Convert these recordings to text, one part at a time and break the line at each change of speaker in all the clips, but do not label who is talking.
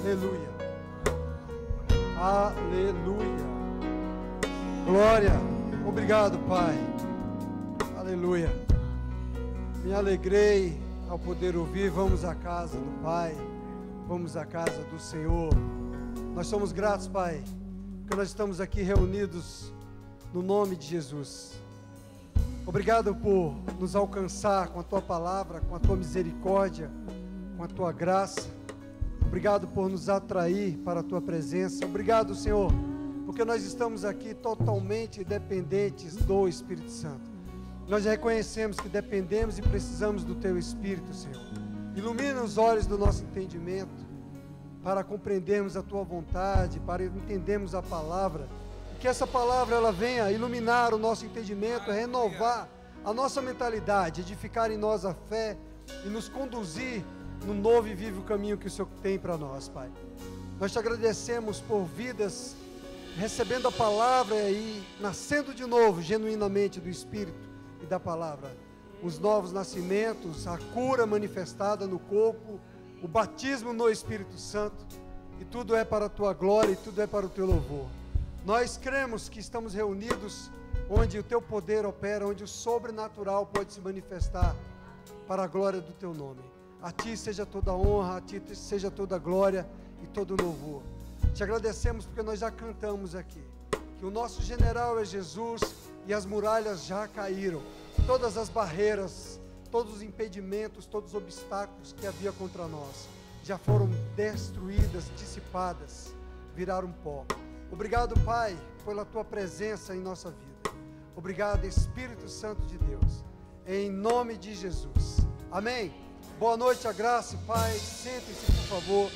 Aleluia. Aleluia. Glória. Obrigado, Pai. Aleluia. Me alegrei ao poder ouvir. Vamos à casa do Pai. Vamos à casa do Senhor. Nós somos gratos, Pai, porque nós estamos aqui reunidos no nome de Jesus. Obrigado por nos alcançar com a Tua palavra, com a Tua misericórdia, com a Tua graça. Obrigado por nos atrair para a Tua presença. Obrigado, Senhor, porque nós estamos aqui totalmente dependentes do Espírito Santo. Nós reconhecemos que dependemos e precisamos do Teu Espírito, Senhor. Ilumina os olhos do nosso entendimento para compreendermos a Tua vontade, para entendermos a palavra. Que essa palavra ela venha iluminar o nosso entendimento, renovar a nossa mentalidade, edificar em nós a fé e nos conduzir no novo e vivo caminho que o Senhor tem para nós, Pai. Nós te agradecemos por vidas recebendo a palavra e nascendo de novo, genuinamente, do Espírito e da palavra. Os novos nascimentos, a cura manifestada no corpo, o batismo no Espírito Santo, e tudo é para a Tua glória e tudo é para o Teu louvor. Nós cremos que estamos reunidos onde o Teu poder opera, onde o sobrenatural pode se manifestar para a glória do Teu nome. A Ti seja toda a honra, a Ti seja toda a glória e todo o louvor. Te agradecemos porque nós já cantamos aqui, que o nosso general é Jesus e as muralhas já caíram. Todas as barreiras, todos os impedimentos, todos os obstáculos que havia contra nós já foram destruídas, dissipadas, viraram pó. Obrigado, Pai, pela Tua presença em nossa vida. Obrigado, Espírito Santo de Deus, em nome de Jesus. Amém. Boa noite, a graça e paz. Sentem-se, por favor.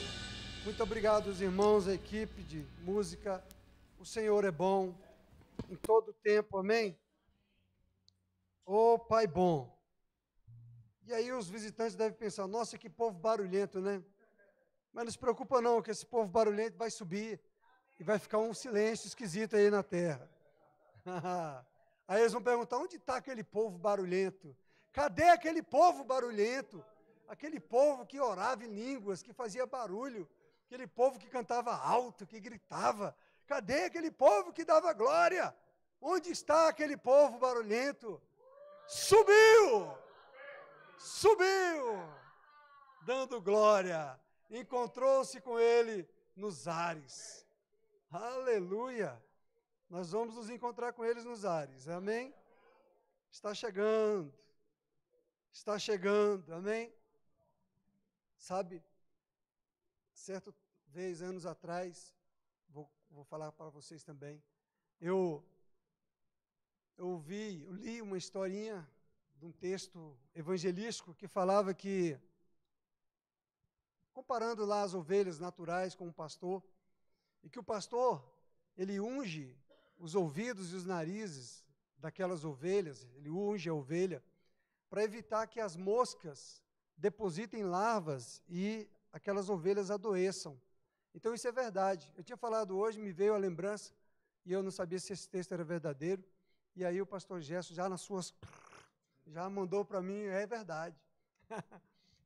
Muito obrigado aos irmãos, a equipe de música. O Senhor é bom em todo o tempo, amém? Ô Pai bom. E aí os visitantes devem pensar, nossa, que povo barulhento, né? Mas não se preocupa não, que esse povo barulhento vai subir e vai ficar um silêncio esquisito aí na terra. Aí eles vão perguntar, onde está aquele povo barulhento? Cadê aquele povo barulhento? Aquele povo que orava em línguas, que fazia barulho, aquele povo que cantava alto, que gritava. Cadê aquele povo que dava glória? Onde está aquele povo barulhento? Subiu! Subiu! Dando glória. Encontrou-se com ele nos ares. Aleluia! Nós vamos nos encontrar com eles nos ares. Amém? Está chegando. Está chegando. Amém? Sabe, certa vez, anos atrás, vou falar para vocês também, eu li uma historinha de um texto evangelístico que falava que, comparando lá as ovelhas naturais com o pastor, e que o pastor, ele unge os ouvidos e os narizes daquelas ovelhas, ele unge a ovelha, para evitar que as moscas depositem larvas e aquelas ovelhas adoeçam. Então isso é verdade. Eu tinha falado hoje, me veio a lembrança, e eu não sabia se esse texto era verdadeiro, e aí o pastor Gerson já mandou para mim, é verdade.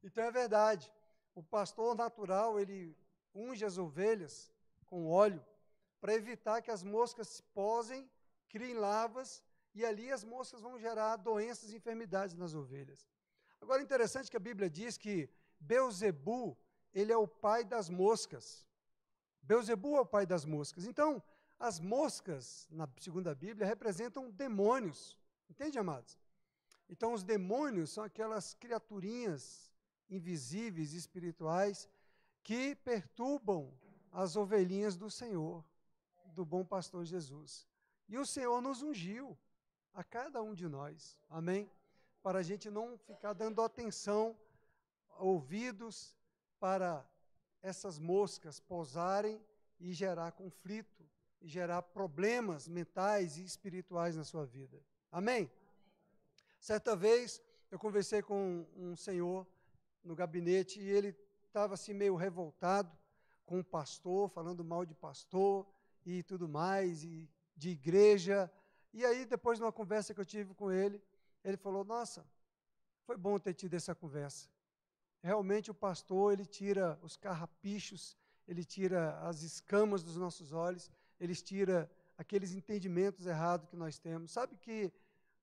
Então é verdade. O pastor natural, ele unge as ovelhas com óleo, para evitar que as moscas se posem, criem larvas, e ali as moscas vão gerar doenças e enfermidades nas ovelhas. Agora, interessante que a Bíblia diz que Beelzebu, ele é o pai das moscas. Beelzebu é o pai das moscas. Então, as moscas, segundo a Bíblia, representam demônios. Entende, amados? Então, os demônios são aquelas criaturinhas invisíveis, espirituais, que perturbam as ovelhinhas do Senhor, do bom pastor Jesus. E o Senhor nos ungiu, a cada um de nós. Amém? Para a gente não ficar dando atenção, ouvidos para essas moscas pousarem e gerar conflito, e gerar problemas mentais e espirituais na sua vida. Amém? Certa vez, eu conversei com um senhor no gabinete e ele estava assim meio revoltado com o pastor, falando mal de pastor e tudo mais, e de igreja. E aí, depois de uma conversa que eu tive com ele, ele falou, nossa, foi bom ter tido essa conversa. Realmente o pastor, ele tira os carrapichos Ele tira as escamas dos nossos olhos, Ele tira aqueles entendimentos errados que nós temos. Sabe que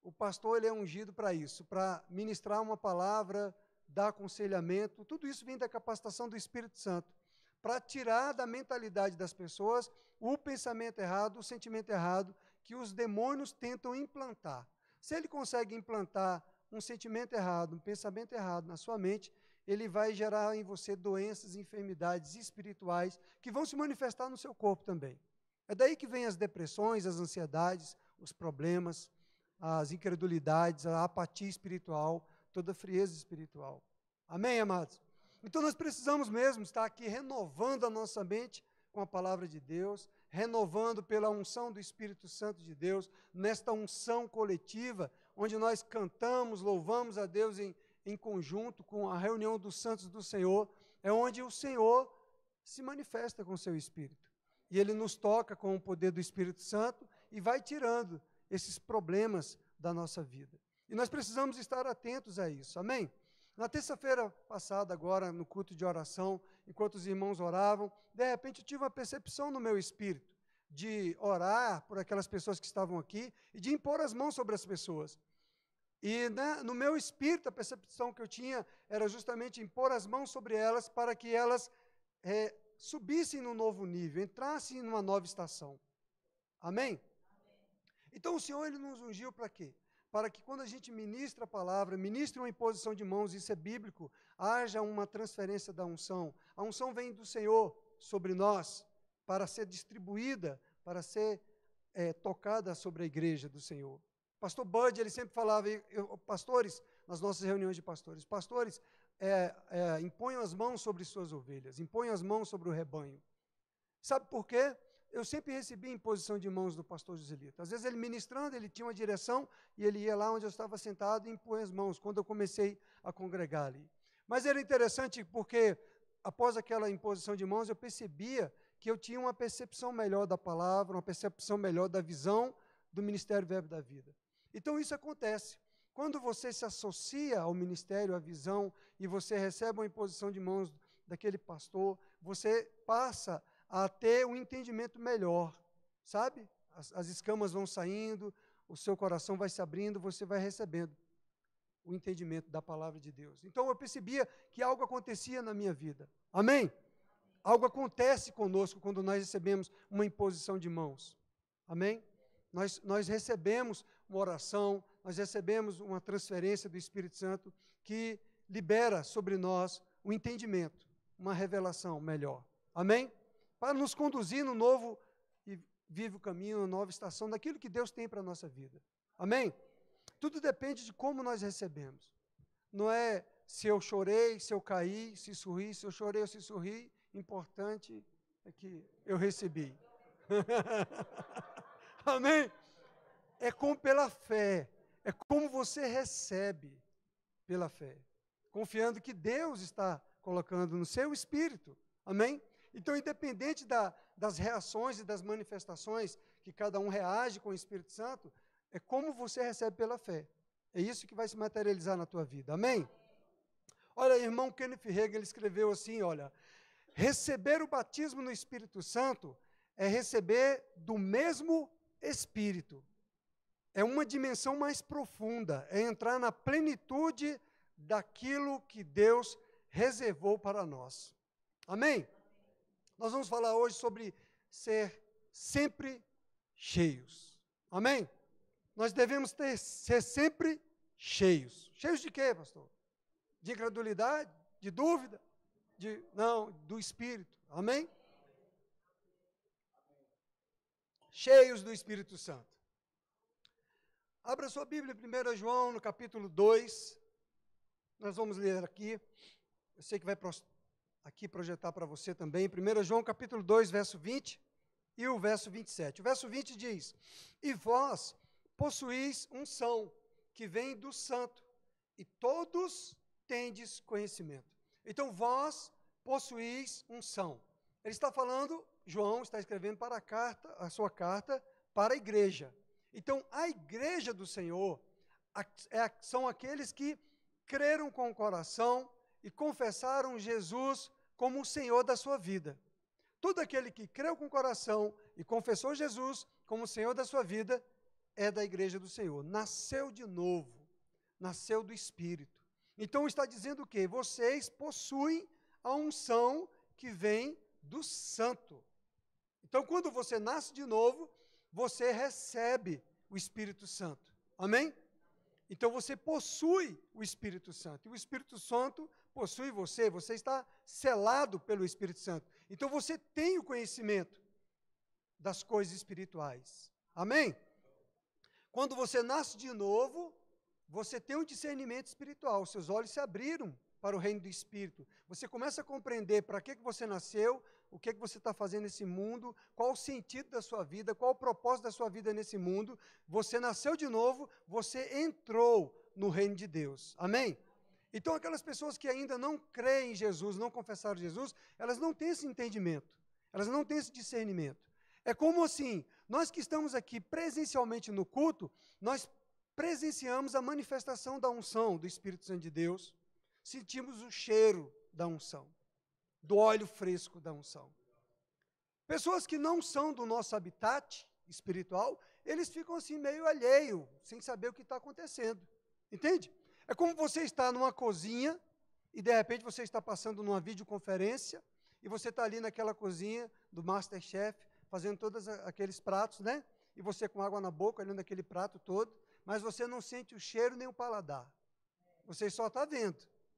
o pastor ele é ungido para isso, para ministrar uma palavra, dar aconselhamento, tudo isso vem da capacitação do Espírito Santo, para tirar da mentalidade das pessoas o pensamento errado, o sentimento errado, que os demônios tentam implantar. Se ele consegue implantar um sentimento errado, um pensamento errado na sua mente, ele vai gerar em você doenças, enfermidades espirituais, que vão se manifestar no seu corpo também. É daí que vem as depressões, as ansiedades, os problemas, as incredulidades, a apatia espiritual, toda a frieza espiritual. Amém, amados? Então nós precisamos mesmo estar aqui renovando a nossa mente com a palavra de Deus, renovando pela unção do Espírito Santo de Deus, nesta unção coletiva, onde nós cantamos, louvamos a Deus em conjunto com a reunião dos santos do Senhor, é onde o Senhor se manifesta com o seu Espírito. E Ele nos toca com o poder do Espírito Santo e vai tirando esses problemas da nossa vida. E nós precisamos estar atentos a isso, amém? Na terça-feira passada, agora, no culto de oração, enquanto os irmãos oravam, de repente eu tive uma percepção no meu espírito de orar por aquelas pessoas que estavam aqui e de impor as mãos sobre as pessoas. E no meu espírito, a percepção que eu tinha era justamente impor as mãos sobre elas para que elas subissem num novo nível, entrassem numa nova estação. Amém? Então o Senhor ele nos ungiu para quê? Para que quando a gente ministra a palavra, ministra uma imposição de mãos, isso é bíblico, haja uma transferência da unção. A unção vem do Senhor sobre nós para ser distribuída, para ser tocada sobre a igreja do Senhor. Pastor Bud, ele sempre falava, pastores, nas nossas reuniões de pastores, imponham as mãos sobre suas ovelhas, imponham as mãos sobre o rebanho. Sabe por quê? Eu sempre recebi imposição de mãos do pastor Joselito. Às vezes ele ministrando, ele tinha uma direção e ele ia lá onde eu estava sentado e impunha as mãos, quando eu comecei a congregar ali. Mas era interessante porque, após aquela imposição de mãos, eu percebia que eu tinha uma percepção melhor da palavra, uma percepção melhor da visão do Ministério Verbo da Vida. Então isso acontece. Quando você se associa ao ministério, à visão, e você recebe uma imposição de mãos daquele pastor, você passa a ter um entendimento melhor, sabe? As escamas vão saindo, o seu coração vai se abrindo, você vai recebendo o entendimento da palavra de Deus. Então eu percebia que algo acontecia na minha vida. Amém? Algo acontece conosco quando nós recebemos uma imposição de mãos. Amém? Nós recebemos uma oração, nós recebemos uma transferência do Espírito Santo que libera sobre nós o entendimento, uma revelação melhor. Amém? Para nos conduzir no novo e vivo caminho, na nova estação, daquilo que Deus tem para a nossa vida. Amém? Tudo depende de como nós recebemos. Não é se eu chorei, se eu caí, se sorri, se eu chorei ou se sorri, importante é que eu recebi. Amém? É como pela fé, é como você recebe pela fé, confiando que Deus está colocando no seu espírito. Amém? Então, independente das reações e das manifestações que cada um reage com o Espírito Santo, é como você recebe pela fé. É isso que vai se materializar na tua vida. Amém? Olha, irmão Kenneth Hagin, ele escreveu assim, olha, receber o batismo no Espírito Santo é receber do mesmo Espírito. É uma dimensão mais profunda, é entrar na plenitude daquilo que Deus reservou para nós. Amém? Nós vamos falar hoje sobre ser sempre cheios. Amém? Nós devemos ser sempre cheios. Cheios de quê, pastor? De incredulidade? De dúvida? Não, do Espírito. Amém? Cheios do Espírito Santo. Abra sua Bíblia, 1 João, no capítulo 2. Nós vamos ler aqui. Eu sei que vai aqui projetar para você também. 1 João, capítulo 2, verso 20 e o verso 27. O verso 20 diz, e vós possuís unção que vem do Santo, e todos tendes conhecimento. Então, vós possuís unção. Ele está falando, João está escrevendo para a sua carta para a igreja. Então, a igreja do Senhor são aqueles que creram com o coração e confessaram Jesus como o Senhor da sua vida. todo aquele que creu com o coração e confessou Jesus como Senhor da sua vida, é da igreja do Senhor. Nasceu de novo, nasceu do Espírito. Então está dizendo o quê? Vocês possuem a unção que vem do Santo. Então, quando você nasce de novo, você recebe o Espírito Santo. Amém? Então, você possui o Espírito Santo. E o Espírito Santo possui você. Você está selado pelo Espírito Santo. Então, você tem o conhecimento das coisas espirituais. Amém? Quando você nasce de novo, você tem um discernimento espiritual. Seus olhos se abriram para o reino do Espírito. Você começa a compreender para que você nasceu, o que você está fazendo nesse mundo, qual o sentido da sua vida, qual o propósito da sua vida nesse mundo. Você nasceu de novo, você entrou no reino de Deus. Amém? Então, aquelas pessoas que ainda não creem em Jesus, não confessaram Jesus, elas não têm esse entendimento, elas não têm esse discernimento. É como assim, nós que estamos aqui presencialmente no culto, nós presenciamos a manifestação da unção do Espírito Santo de Deus, sentimos o cheiro da unção, do óleo fresco da unção. Pessoas que não são do nosso habitat espiritual, eles ficam assim meio alheio, sem saber o que está acontecendo. Entende? É como você está numa cozinha e de repente você está passando numa videoconferência e você está ali naquela cozinha do Masterchef, fazendo todos aqueles pratos, né? E você com água na boca, olhando aquele prato todo, mas você não sente o cheiro nem o paladar. Você só está vendo.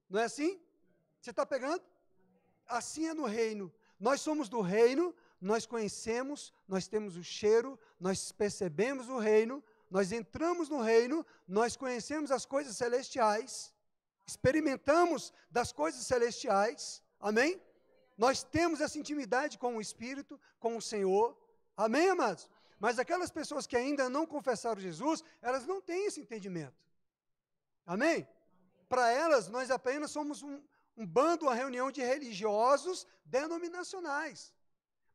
Não é assim? Você está pegando? Assim é no reino. Nós somos do reino, nós conhecemos, nós temos o cheiro, nós percebemos o reino, nós entramos no reino, nós conhecemos as coisas celestiais, experimentamos das coisas celestiais, amém? Nós temos essa intimidade com o Espírito, com o Senhor, amém, amados? Mas aquelas pessoas que ainda não confessaram Jesus, elas não têm esse entendimento, amém? Para elas, nós apenas somos um bando, uma reunião de religiosos denominacionais.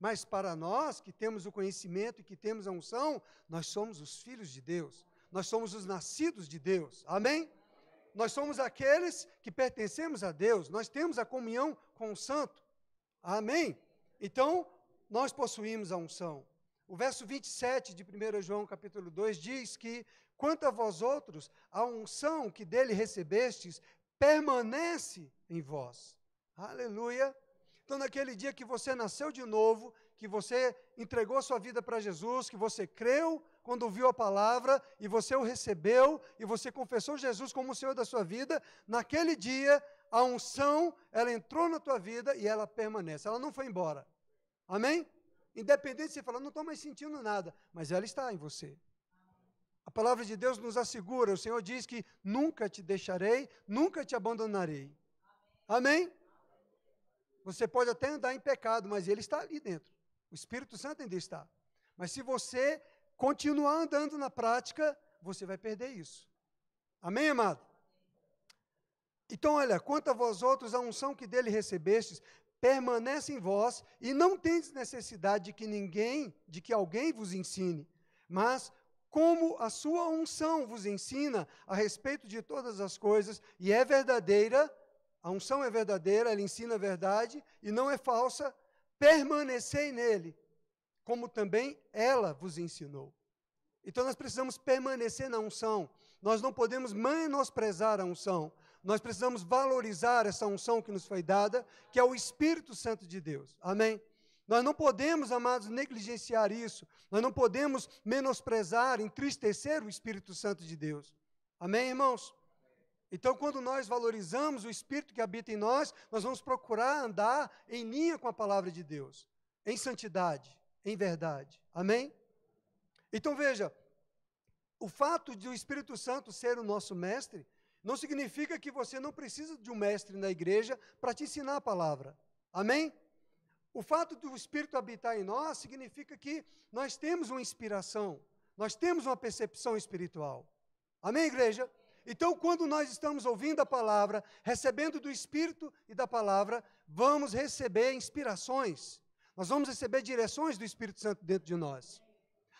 Mas para nós, que temos o conhecimento e que temos a unção, nós somos os filhos de Deus. Nós somos os nascidos de Deus. Amém? Nós somos aqueles que pertencemos a Deus. Nós temos a comunhão com o Santo. Amém? Então, nós possuímos a unção. O verso 27 de 1 João capítulo 2 diz que, quanto a vós outros, a unção que dele recebestes permanece em vós. Aleluia! Então, naquele dia que você nasceu de novo, que você entregou sua vida para Jesus, que você creu quando ouviu a palavra, e você o recebeu, e você confessou Jesus como o Senhor da sua vida, naquele dia, a unção, ela entrou na tua vida e ela permanece. Ela não foi embora. Amém? Independente de você falar, não estou mais sentindo nada, mas ela está em você. A palavra de Deus nos assegura, o Senhor diz que nunca te deixarei, nunca te abandonarei. Amém? Você pode até andar em pecado, mas ele está ali dentro. O Espírito Santo ainda está. Mas se você continuar andando na prática, você vai perder isso. Amém, amado? Então, olha, quanto a vós outros, a unção que dele recebestes, permanece em vós, e não tendes necessidade de que alguém vos ensine, mas como a sua unção vos ensina a respeito de todas as coisas, e é verdadeira, a unção é verdadeira, ela ensina a verdade, e não é falsa, permanecei nele, como também ela vos ensinou. Então nós precisamos permanecer na unção, nós não podemos menosprezar a unção, nós precisamos valorizar essa unção que nos foi dada, que é o Espírito Santo de Deus. Amém? Nós não podemos, amados, negligenciar isso. Nós não podemos menosprezar, entristecer o Espírito Santo de Deus. Amém, irmãos? Então, quando nós valorizamos o Espírito que habita em nós, nós vamos procurar andar em linha com a palavra de Deus, em santidade, em verdade. Amém? Então, veja, o fato de o Espírito Santo ser o nosso mestre, não significa que você não precisa de um mestre na igreja para te ensinar a palavra. Amém? O fato do Espírito habitar em nós significa que nós temos uma inspiração, nós temos uma percepção espiritual. Amém, igreja? Então, quando nós estamos ouvindo a palavra, recebendo do Espírito e da palavra, vamos receber inspirações, nós vamos receber direções do Espírito Santo dentro de nós.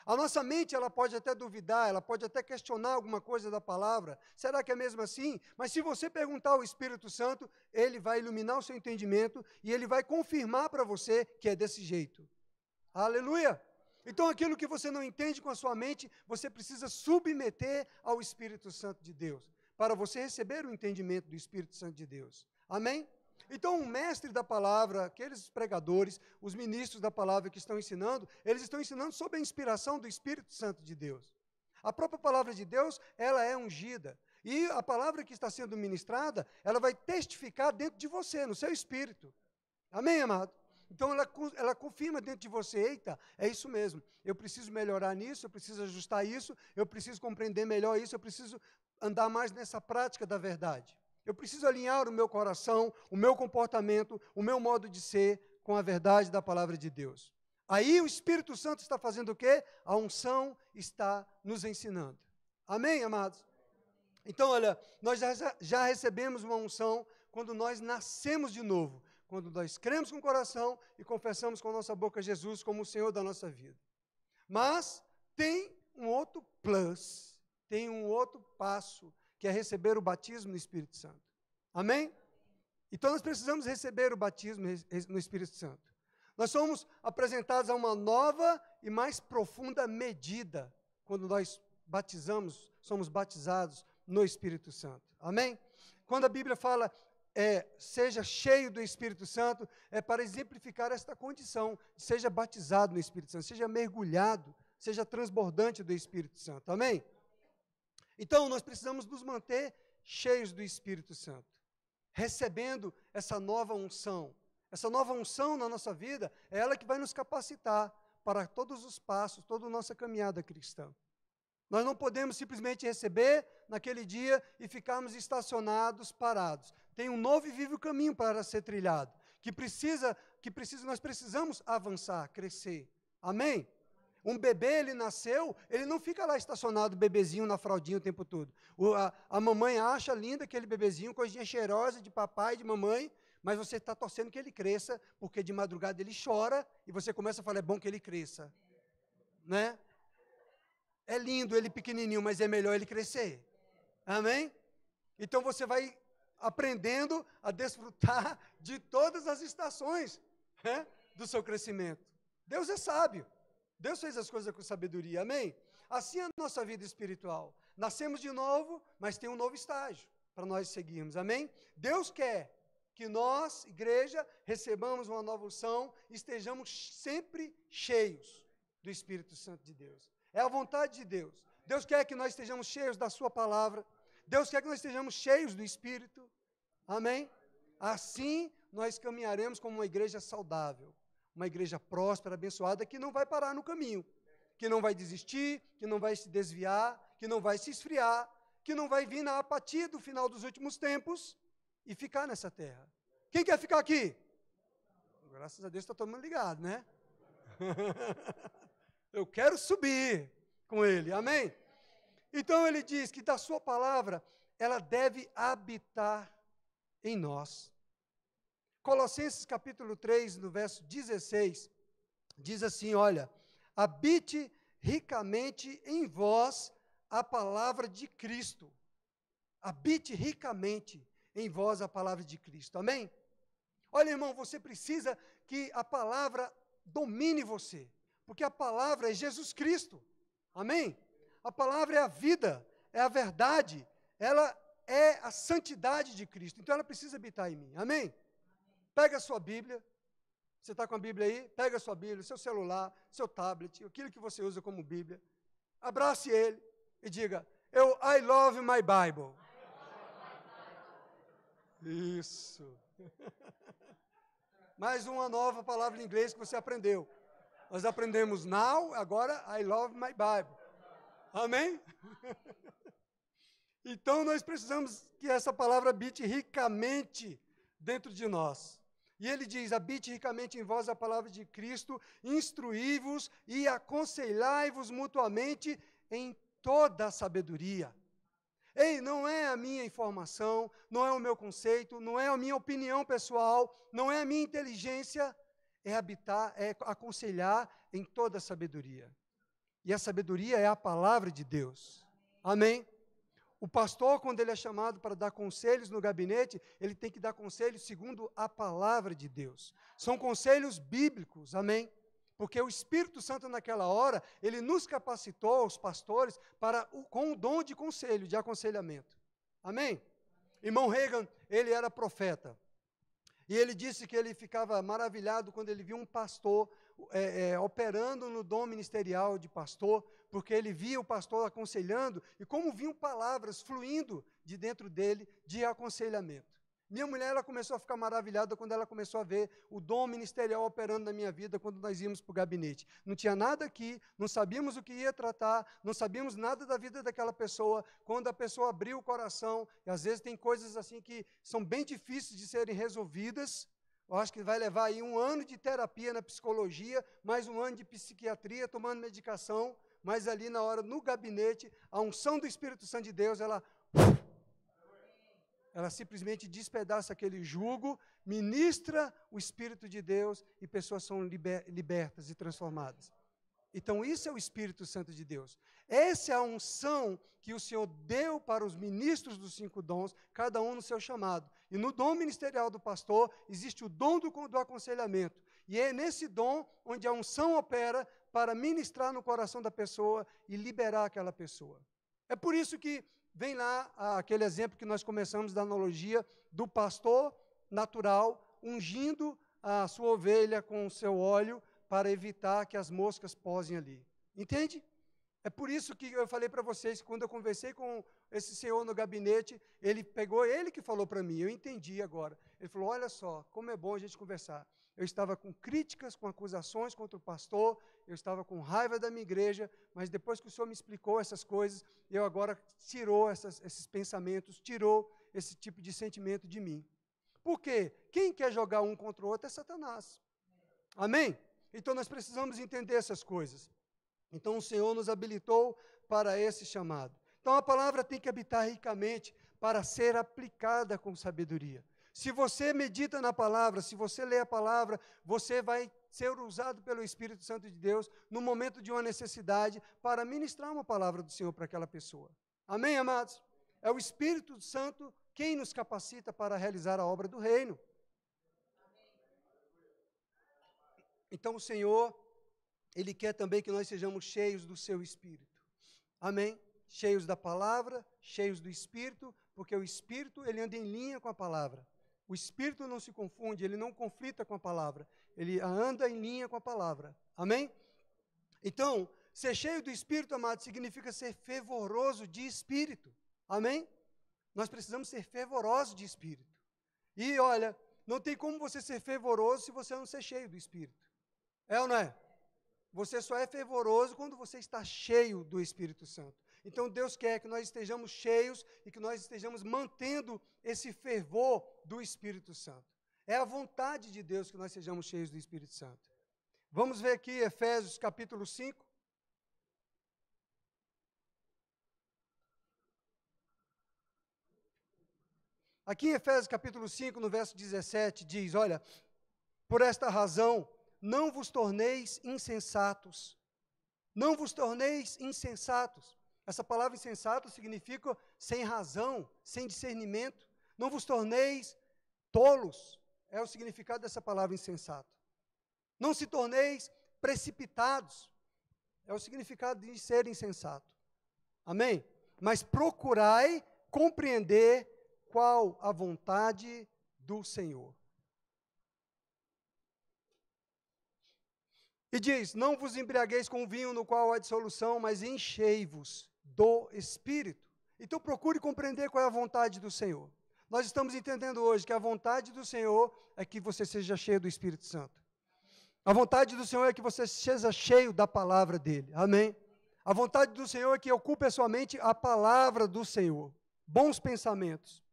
A nossa mente, ela pode até duvidar, ela pode até questionar alguma coisa da palavra. Será que é mesmo assim? Mas se você perguntar ao Espírito Santo, ele vai iluminar o seu entendimento e ele vai confirmar para você que é desse jeito. Aleluia! Então, aquilo que você não entende com a sua mente, você precisa submeter ao Espírito Santo de Deus, para você receber o entendimento do Espírito Santo de Deus. Amém? Então, o mestre da palavra, aqueles pregadores, os ministros da palavra que estão ensinando, eles estão ensinando sob a inspiração do Espírito Santo de Deus. A própria palavra de Deus, ela é ungida. E a palavra que está sendo ministrada, ela vai testificar dentro de você, no seu espírito. Amém, amado? Então, ela confirma dentro de você, eita, é isso mesmo, eu preciso melhorar nisso, eu preciso ajustar isso, eu preciso compreender melhor isso, eu preciso andar mais nessa prática da verdade. Eu preciso alinhar o meu coração, o meu comportamento, o meu modo de ser com a verdade da palavra de Deus. Aí o Espírito Santo está fazendo o quê? A unção está nos ensinando. Amém, amados? Então, olha, nós já recebemos uma unção quando nós nascemos de novo. Quando nós cremos com o coração e confessamos com a nossa boca Jesus como o Senhor da nossa vida. Mas tem um outro plus, tem um outro passo, que é receber o batismo no Espírito Santo. Amém? Então nós precisamos receber o batismo no Espírito Santo. Nós somos apresentados a uma nova e mais profunda medida quando nós batizamos, somos batizados no Espírito Santo. Amém? Quando a Bíblia fala seja cheio do Espírito Santo, é para exemplificar esta condição, seja batizado no Espírito Santo, seja mergulhado, seja transbordante do Espírito Santo, amém? Então, nós precisamos nos manter cheios do Espírito Santo, recebendo essa nova unção na nossa vida, é ela que vai nos capacitar para todos os passos, toda a nossa caminhada cristã. Nós não podemos simplesmente receber naquele dia e ficarmos estacionados, parados. Tem um novo e vivo caminho para ser trilhado, nós precisamos avançar, crescer. Amém? Um bebê, ele nasceu, ele não fica lá estacionado, bebezinho na fraldinha o tempo todo. A mamãe acha linda aquele bebezinho, coisinha cheirosa de papai, de mamãe, mas você está torcendo que ele cresça, porque de madrugada ele chora e você começa a falar, é bom que ele cresça. Né? É lindo ele pequenininho, mas é melhor ele crescer. Amém? Então você vai aprendendo a desfrutar de todas as estações do seu crescimento. Deus é sábio. Deus fez as coisas com sabedoria. Amém? Assim é a nossa vida espiritual. Nascemos de novo, mas tem um novo estágio para nós seguirmos. Amém? Deus quer que nós, igreja, recebamos uma nova unção e estejamos sempre cheios do Espírito Santo de Deus. É a vontade de Deus. Deus quer que nós estejamos cheios da sua palavra. Deus quer que nós estejamos cheios do Espírito. Amém? Assim, nós caminharemos como uma igreja saudável. Uma igreja próspera, abençoada, que não vai parar no caminho. Que não vai desistir, que não vai se desviar, que não vai se esfriar, que não vai vir na apatia do final dos últimos tempos e ficar nessa terra. Quem quer ficar aqui? Graças a Deus está todo mundo ligado, né? Eu quero subir com ele, amém? Então ele diz que da sua palavra, ela deve habitar em nós. Colossenses capítulo 3, no verso 16, diz assim, olha, habite ricamente em vós a palavra de Cristo. Habite ricamente em vós a palavra de Cristo, amém? Olha, irmão, você precisa que a palavra domine você. Porque a palavra é Jesus Cristo. Amém? A palavra é a vida, é a verdade, ela é a santidade de Cristo. Então ela precisa habitar em mim. Amém? Pega a sua Bíblia. Você está com a Bíblia aí? Pega a sua Bíblia, seu celular, seu tablet, aquilo que você usa como Bíblia. Abrace ele e diga, I love my Bible. Isso. Mais uma nova palavra em inglês que você aprendeu. Nós aprendemos now, agora I love my Bible. Amém? Então nós precisamos que essa palavra habite ricamente dentro de nós. E ele diz, habite ricamente em vós a palavra de Cristo, instruí-vos e aconselhai-vos mutuamente em toda a sabedoria. Ei, não é a minha informação, não é o meu conceito, não é a minha opinião pessoal, não é a minha inteligência, é habitar, é aconselhar em toda a sabedoria. E a sabedoria é a palavra de Deus. Amém? O pastor, quando ele é chamado para dar conselhos no gabinete, ele tem que dar conselhos segundo a palavra de Deus. São conselhos bíblicos, amém? Porque o Espírito Santo naquela hora, ele nos capacitou, os pastores, com o dom de conselho, de aconselhamento. Amém? Irmão Reagan, ele era profeta. E ele disse que ele ficava maravilhado quando ele viu um pastor operando no dom ministerial de pastor, porque ele via o pastor aconselhando e como vinham palavras fluindo de dentro dele de aconselhamento. Minha mulher, ela começou a ficar maravilhada quando ela começou a ver o dom ministerial operando na minha vida quando nós íamos para o gabinete. Não tinha nada aqui, não sabíamos o que ia tratar, não sabíamos nada da vida daquela pessoa. Quando a pessoa abriu o coração, e às vezes tem coisas assim que são bem difíceis de serem resolvidas. Eu acho que vai levar aí 1 ano de terapia na psicologia, mais 1 ano de psiquiatria, tomando medicação, mas ali na hora, no gabinete, a unção do Espírito Santo de Deus, ela simplesmente despedaça aquele jugo, ministra o Espírito de Deus e pessoas são libertas e transformadas. Então, isso é o Espírito Santo de Deus. Essa é a unção que o Senhor deu para os ministros dos 5 dons, cada um no seu chamado. E no dom ministerial do pastor, existe o dom do aconselhamento. E é nesse dom onde a unção opera para ministrar no coração da pessoa e liberar aquela pessoa. É por isso que vem lá aquele exemplo que nós começamos da analogia do pastor natural ungindo a sua ovelha com o seu óleo para evitar que as moscas posem ali. Entende? É por isso que eu falei para vocês, quando eu conversei com esse senhor no gabinete, ele que falou para mim, eu entendi agora. Ele falou, olha só, como é bom a gente conversar. Eu estava com críticas, com acusações contra o pastor, eu estava com raiva da minha igreja, mas depois que o senhor me explicou essas coisas, eu agora tirou esses pensamentos, tirou esse tipo de sentimento de mim. Por quê? Quem quer jogar um contra o outro é Satanás. Amém? Então nós precisamos entender essas coisas. Então o Senhor nos habilitou para esse chamado. Então a palavra tem que habitar ricamente para ser aplicada com sabedoria. Se você medita na palavra, se você lê a palavra, você vai ser usado pelo Espírito Santo de Deus no momento de uma necessidade para ministrar uma palavra do Senhor para aquela pessoa. Amém, amados? É o Espírito Santo quem nos capacita para realizar a obra do reino. Então o Senhor, Ele quer também que nós sejamos cheios do seu Espírito. Amém? Cheios da palavra, cheios do Espírito, porque o Espírito, ele anda em linha com a palavra. O Espírito não se confunde, ele não conflita com a palavra. Ele anda em linha com a palavra. Amém? Então, ser cheio do Espírito, amado, significa ser fervoroso de Espírito. Amém? Nós precisamos ser fervorosos de Espírito. E, olha, não tem como você ser fervoroso se você não ser cheio do Espírito. É ou não é? Você só é fervoroso quando você está cheio do Espírito Santo. Então Deus quer que nós estejamos cheios e que nós estejamos mantendo esse fervor do Espírito Santo. É a vontade de Deus que nós sejamos cheios do Espírito Santo. Vamos ver aqui Efésios capítulo 5. Aqui em Efésios capítulo 5, no verso 17, diz, olha, por esta razão, não vos torneis insensatos. Não vos torneis insensatos. Essa palavra insensato significa sem razão, sem discernimento. Não vos torneis tolos. É o significado dessa palavra insensato. Não se torneis precipitados. É o significado de ser insensato. Amém? Mas procurai compreender qual a vontade do Senhor. E diz, não vos embriagueis com vinho no qual há dissolução, mas enchei-vos do Espírito. Então procure compreender qual é a vontade do Senhor. Nós estamos entendendo hoje que a vontade do Senhor é que você seja cheio do Espírito Santo. A vontade do Senhor é que você seja cheio da palavra dEle. Amém? A vontade do Senhor é que ocupe a sua mente a palavra do Senhor. Bons pensamentos.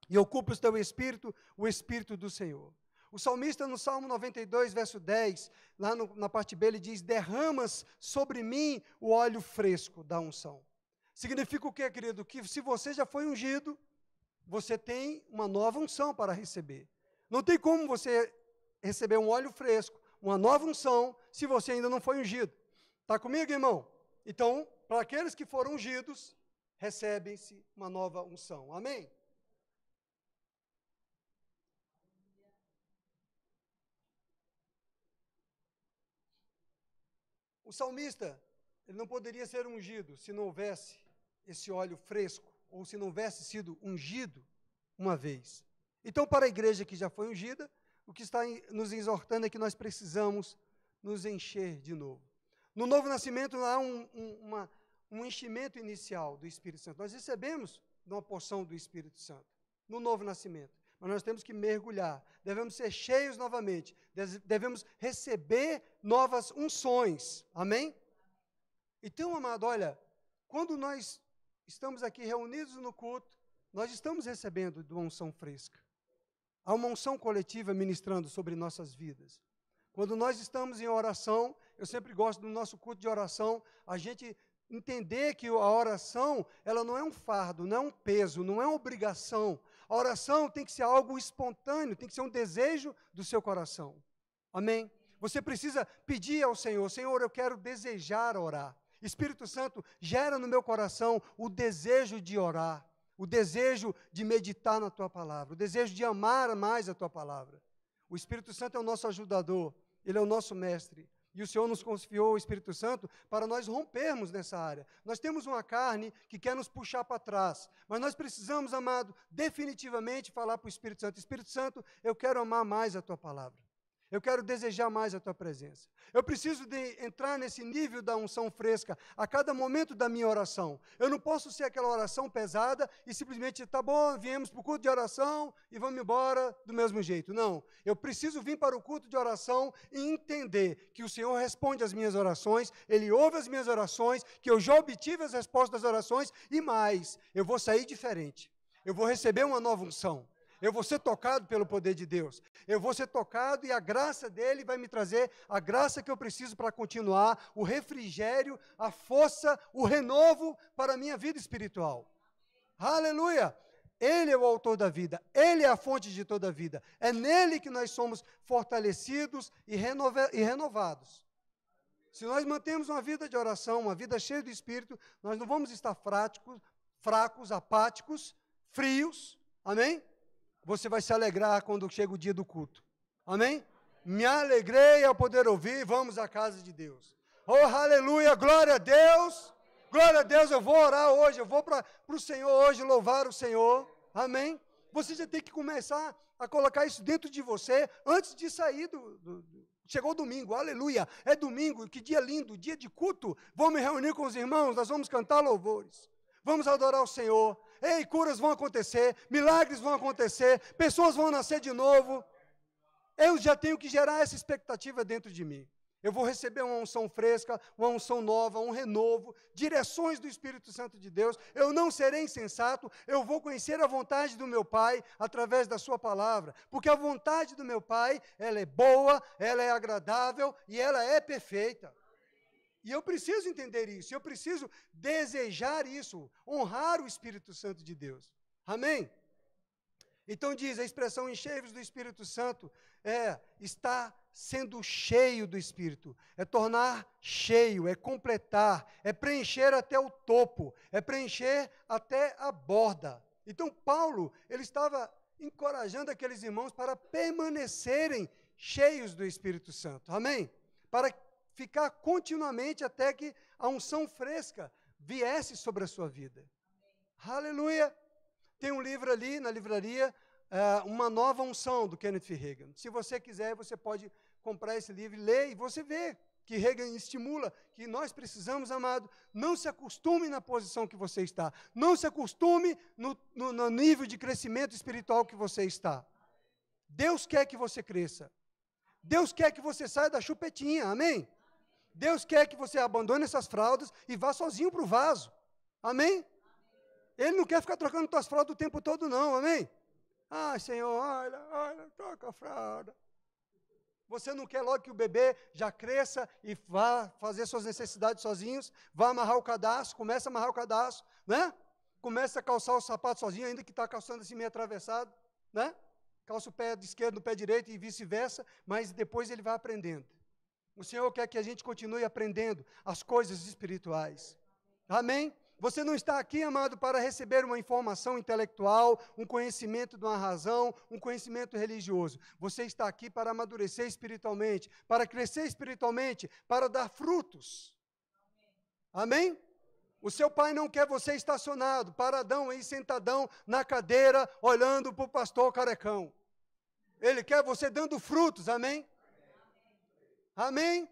E ocupe o teu espírito, o Espírito do Senhor. O salmista no Salmo 92, verso 10, lá na parte B, ele diz, derramas sobre mim o óleo fresco da unção. Significa o quê, querido? Que se você já foi ungido, você tem uma nova unção para receber. Não tem como você receber um óleo fresco, uma nova unção, se você ainda não foi ungido. Está comigo, irmão? Então, para aqueles que foram ungidos, recebem-se uma nova unção. Amém? O salmista, ele não poderia ser ungido se não houvesse esse óleo fresco, ou se não houvesse sido ungido uma vez. Então, para a igreja que já foi ungida, o que está nos exortando é que nós precisamos nos encher de novo. No novo nascimento há um enchimento inicial do Espírito Santo. Nós recebemos uma porção do Espírito Santo no novo nascimento, mas nós temos que mergulhar, devemos ser cheios novamente, devemos receber novas unções. Amém? Então, amado, olha, quando nós estamos aqui reunidos no culto, nós estamos recebendo de uma unção fresca. Há uma unção coletiva ministrando sobre nossas vidas. Quando nós estamos em oração, eu sempre gosto do nosso culto de oração, a gente entender que a oração, ela não é um fardo, não é um peso, não é uma obrigação. A oração tem que ser algo espontâneo, tem que ser um desejo do seu coração. Amém? Você precisa pedir ao Senhor, Senhor, eu quero desejar orar. Espírito Santo, gera no meu coração o desejo de orar, o desejo de meditar na Tua palavra, o desejo de amar mais a Tua palavra. O Espírito Santo é o nosso ajudador, Ele é o nosso mestre. E o Senhor nos confiou o Espírito Santo para nós rompermos nessa área. Nós temos uma carne que quer nos puxar para trás, mas nós precisamos, amado, definitivamente falar para o Espírito Santo, Espírito Santo, eu quero amar mais a Tua palavra. Eu quero desejar mais a Tua presença. Eu preciso de entrar nesse nível da unção fresca a cada momento da minha oração. Eu não posso ser aquela oração pesada e simplesmente, tá bom, viemos para o culto de oração e vamos embora do mesmo jeito. Não, eu preciso vir para o culto de oração e entender que o Senhor responde às minhas orações, Ele ouve as minhas orações, que eu já obtive as respostas das orações e mais, eu vou sair diferente. Eu vou receber uma nova unção. Eu vou ser tocado pelo poder de Deus. Eu vou ser tocado e a graça dele vai me trazer a graça que eu preciso para continuar, o refrigério, a força, o renovo para a minha vida espiritual. Aleluia! Ele é o autor da vida, Ele é a fonte de toda a vida. É nele que nós somos fortalecidos e renovados. Se nós mantemos uma vida de oração, uma vida cheia do Espírito, nós não vamos estar fracos, apáticos, frios. Amém? Você vai se alegrar quando chega o dia do culto. Amém? Me alegrei ao poder ouvir, vamos à casa de Deus. Oh, aleluia, glória a Deus. Glória a Deus, eu vou orar hoje, eu vou para o Senhor hoje, louvar o Senhor. Amém? Você já tem que começar a colocar isso dentro de você antes de sair Chegou o domingo, aleluia, é domingo, que dia lindo, dia de culto. Vamos me reunir com os irmãos, nós vamos cantar louvores. Vamos adorar o Senhor. Ei, curas vão acontecer, milagres vão acontecer, pessoas vão nascer de novo. Eu já tenho que gerar essa expectativa dentro de mim. Eu vou receber uma unção fresca, uma unção nova, um renovo, direções do Espírito Santo de Deus. Eu não serei insensato, eu vou conhecer a vontade do meu Pai através da sua palavra. Porque a vontade do meu Pai, ela é boa, ela é agradável e ela é perfeita. E eu preciso entender isso, eu preciso desejar isso, honrar o Espírito Santo de Deus. Amém? Então diz, a expressão enchei-vos do Espírito Santo é estar sendo cheio do Espírito, é tornar cheio, é completar, é preencher até o topo, é preencher até a borda. Então Paulo, ele estava encorajando aqueles irmãos para permanecerem cheios do Espírito Santo. Amém? Para ficar continuamente até que a unção fresca viesse sobre a sua vida. Aleluia! Tem um livro ali na livraria, Uma Nova Unção, do Kenneth Hagin. Se você quiser, você pode comprar esse livro e ler, e você vê que Hagin estimula que nós precisamos, amado, não se acostume na posição que você está, não se acostume no nível de crescimento espiritual que você está. Deus quer que você cresça. Deus quer que você saia da chupetinha, amém? Deus quer que você abandone essas fraldas e vá sozinho para o vaso. Amém? Ele não quer ficar trocando tuas fraldas o tempo todo, não. Amém? Ah, Senhor, olha, troca a fralda. Você não quer logo que o bebê já cresça e vá fazer suas necessidades sozinhos, vá amarrar o cadastro, começa a amarrar o cadastro, né? Começa a calçar o sapato sozinho, ainda que está calçando assim meio atravessado, né? Calça o pé esquerdo no pé direito e vice-versa, mas depois ele vai aprendendo. O Senhor quer que a gente continue aprendendo as coisas espirituais. Amém? Você não está aqui, amado, para receber uma informação intelectual, um conhecimento de uma razão, um conhecimento religioso. Você está aqui para amadurecer espiritualmente, para crescer espiritualmente, para dar frutos. Amém? O seu pai não quer você estacionado, paradão aí, sentadão na cadeira, olhando para o pastor carecão. Ele quer você dando frutos, amém? Amém?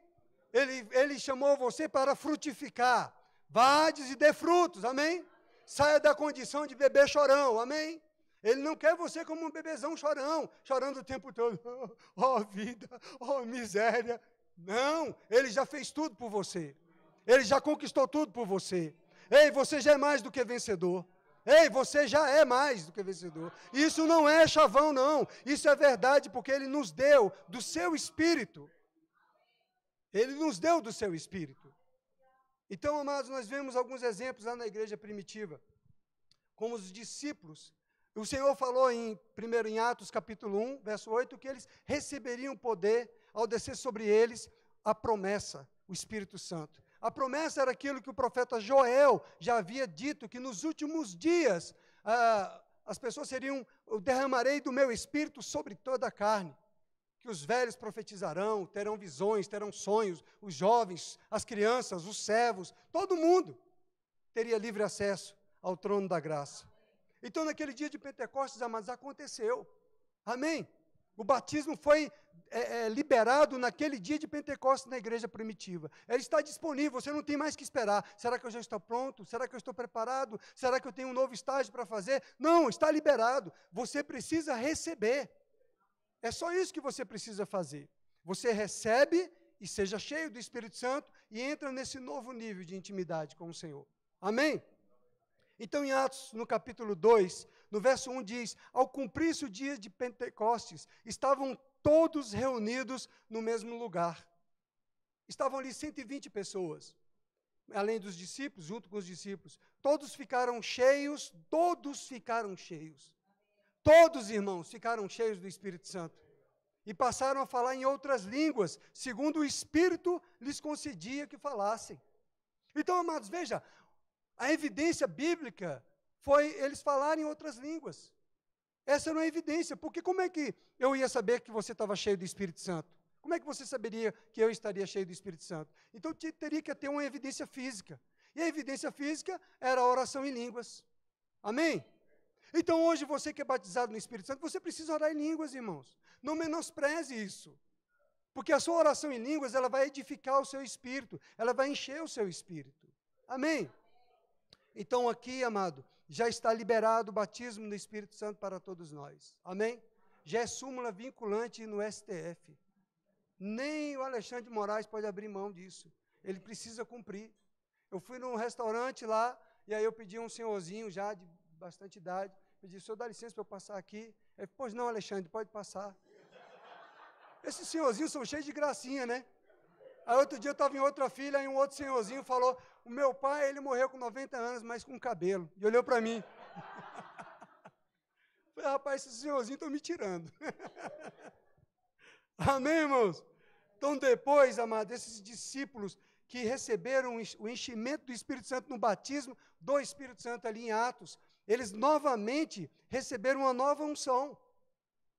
Ele chamou você para frutificar. Vades e dê frutos, amém? Saia da condição de bebê chorão, amém? Ele não quer você como um bebezão chorão, chorando o tempo todo. Oh, vida, oh, miséria. Não, ele já fez tudo por você. Ele já conquistou tudo por você. Ei, você já é mais do que vencedor. Ei, você já é mais do que vencedor. Isso não é chavão, não. Isso é verdade, porque Ele nos deu do seu Espírito. Ele nos deu do seu Espírito. Então, amados, nós vemos alguns exemplos lá na igreja primitiva. Como os discípulos. O Senhor falou primeiro em Atos capítulo 1, verso 8, que eles receberiam poder ao descer sobre eles a promessa, o Espírito Santo. A promessa era aquilo que o profeta Joel já havia dito, que nos últimos dias as pessoas seriam, eu derramarei do meu Espírito sobre toda a carne, que os velhos profetizarão, terão visões, terão sonhos, os jovens, as crianças, os servos, todo mundo teria livre acesso ao trono da graça. Então, naquele dia de Pentecostes, amados, aconteceu. Amém? O batismo foi liberado naquele dia de Pentecostes na igreja primitiva. Ele está disponível, você não tem mais que esperar. Será que eu já estou pronto? Será que eu estou preparado? Será que eu tenho um novo estágio para fazer? Não, está liberado. Você precisa receber. É só isso que você precisa fazer. Você recebe e seja cheio do Espírito Santo e entra nesse novo nível de intimidade com o Senhor. Amém? Então, em Atos, no capítulo 2, no verso 1 diz, ao cumprir-se o dia de Pentecostes, estavam todos reunidos no mesmo lugar. Estavam ali 120 pessoas, além dos discípulos, junto com os discípulos. Todos ficaram cheios, todos, irmãos, ficaram cheios do Espírito Santo. E passaram a falar em outras línguas, segundo o Espírito lhes concedia que falassem. Então, amados, veja, a evidência bíblica foi eles falarem outras línguas. Essa era uma evidência, porque como é que eu ia saber que você estava cheio do Espírito Santo? Como é que você saberia que eu estaria cheio do Espírito Santo? Então, teria que ter uma evidência física. E a evidência física era a oração em línguas. Amém? Então, hoje, você que é batizado no Espírito Santo, você precisa orar em línguas, irmãos. Não menospreze isso. Porque a sua oração em línguas, ela vai edificar o seu espírito, ela vai encher o seu espírito. Amém? Então, aqui, amado, já está liberado o batismo no Espírito Santo para todos nós. Amém? Já é súmula vinculante no STF. Nem o Alexandre de Moraes pode abrir mão disso. Ele precisa cumprir. Eu fui num restaurante lá, e aí eu pedi um senhorzinho já de bastante idade, pedi, senhor, dá licença para eu passar aqui. Ele, pois não, Alexandre, pode passar. Esses senhorzinhos são cheios de gracinha, né? Aí outro dia eu estava em outra fila, e um outro senhorzinho falou, o meu pai, ele morreu com 90 anos, mas com cabelo. E olhou para mim. Falei, rapaz, esses senhorzinhos estão me tirando. Amém, irmãos? Então, depois, amados, esses discípulos que receberam o enchimento do Espírito Santo no batismo do Espírito Santo ali em Atos, eles novamente receberam uma nova unção.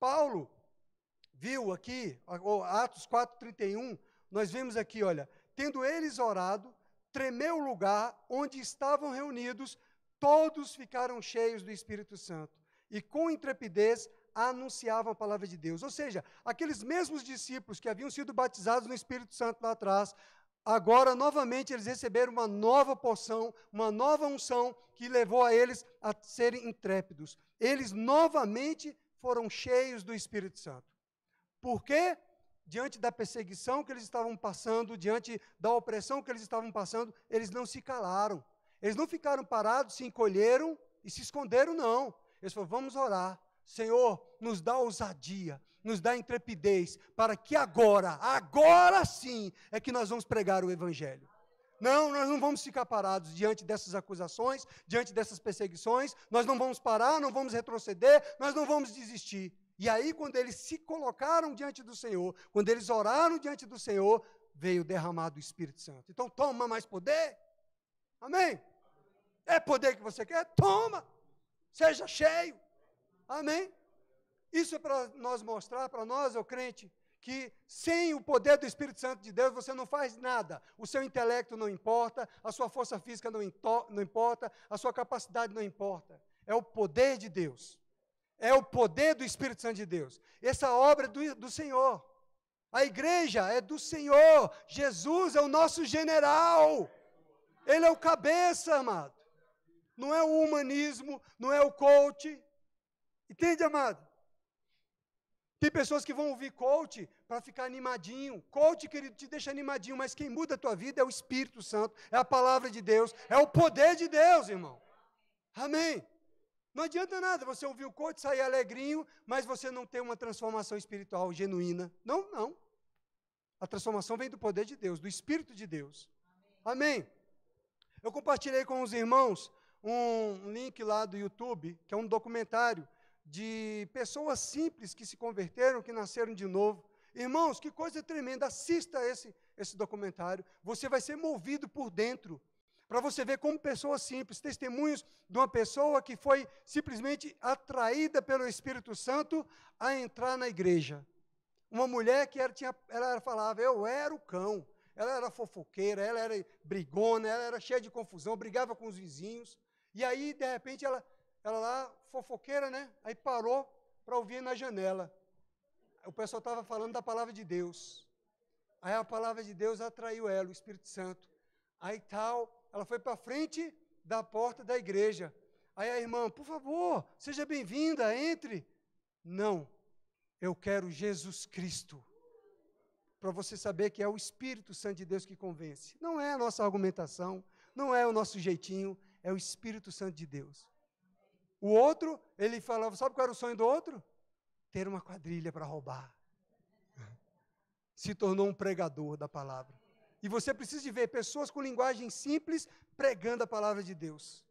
Paulo viu aqui, Atos 4:31, nós vemos aqui, olha, tendo eles orado, tremeu o lugar onde estavam reunidos, todos ficaram cheios do Espírito Santo e com intrepidez anunciavam a palavra de Deus. Ou seja, aqueles mesmos discípulos que haviam sido batizados no Espírito Santo lá atrás, agora novamente eles receberam uma nova porção, uma nova unção que levou a eles a serem intrépidos. Eles novamente foram cheios do Espírito Santo. Por quê? Diante da perseguição que eles estavam passando, diante da opressão que eles estavam passando, eles não se calaram. Eles não ficaram parados, se encolheram e se esconderam, não. Eles falaram, vamos orar. Senhor, nos dá ousadia, nos dá intrepidez, para que agora sim, é que nós vamos pregar o Evangelho. Não, nós não vamos ficar parados diante dessas acusações, diante dessas perseguições, nós não vamos parar, não vamos retroceder, nós não vamos desistir. E aí, quando eles se colocaram diante do Senhor, quando eles oraram diante do Senhor, veio derramado o Espírito Santo. Então toma mais poder. Amém? É poder que você quer? Toma. Seja cheio. Amém? Isso é para nós mostrar, para nós, o crente, que sem o poder do Espírito Santo de Deus, você não faz nada. O seu intelecto não importa, a sua força física não importa, a sua capacidade não importa. É o poder de Deus. É o poder do Espírito Santo de Deus. Essa obra é do Senhor. A igreja é do Senhor. Jesus é o nosso general. Ele é o cabeça, amado. Não é o humanismo, não é o coach. Entende, amado? Tem pessoas que vão ouvir coach para ficar animadinho. Coach, querido, te deixa animadinho, mas quem muda a tua vida é o Espírito Santo, é a palavra de Deus, é o poder de Deus, irmão. Amém? Não adianta nada você ouvir o coach, sair alegrinho, mas você não ter uma transformação espiritual genuína. Não, não. A transformação vem do poder de Deus, do Espírito de Deus. Amém? Eu compartilhei com os irmãos um link lá do YouTube, que é um documentário de pessoas simples que se converteram, que nasceram de novo. Irmãos, que coisa tremenda. Assista esse documentário. Você vai ser movido por dentro, para você ver como pessoas simples, testemunhos de uma pessoa que foi simplesmente atraída pelo Espírito Santo a entrar na igreja. Uma mulher que ela falava, eu era o cão. Ela era fofoqueira, ela era brigona, ela era cheia de confusão, brigava com os vizinhos. E aí, de repente, ela lá, fofoqueira, né? Aí parou para ouvir na janela. O pessoal estava falando da palavra de Deus. Aí a palavra de Deus atraiu ela, o Espírito Santo. Aí ela foi para frente da porta da igreja. Aí a irmã, por favor, seja bem-vinda, entre. Não, eu quero Jesus Cristo. Para você saber que é o Espírito Santo de Deus que convence. Não é a nossa argumentação, não é o nosso jeitinho, é o Espírito Santo de Deus. O outro, ele falava, sabe qual era o sonho do outro? Ter uma quadrilha para roubar. Se tornou um pregador da palavra. E você precisa de ver pessoas com linguagem simples pregando a palavra de Deus.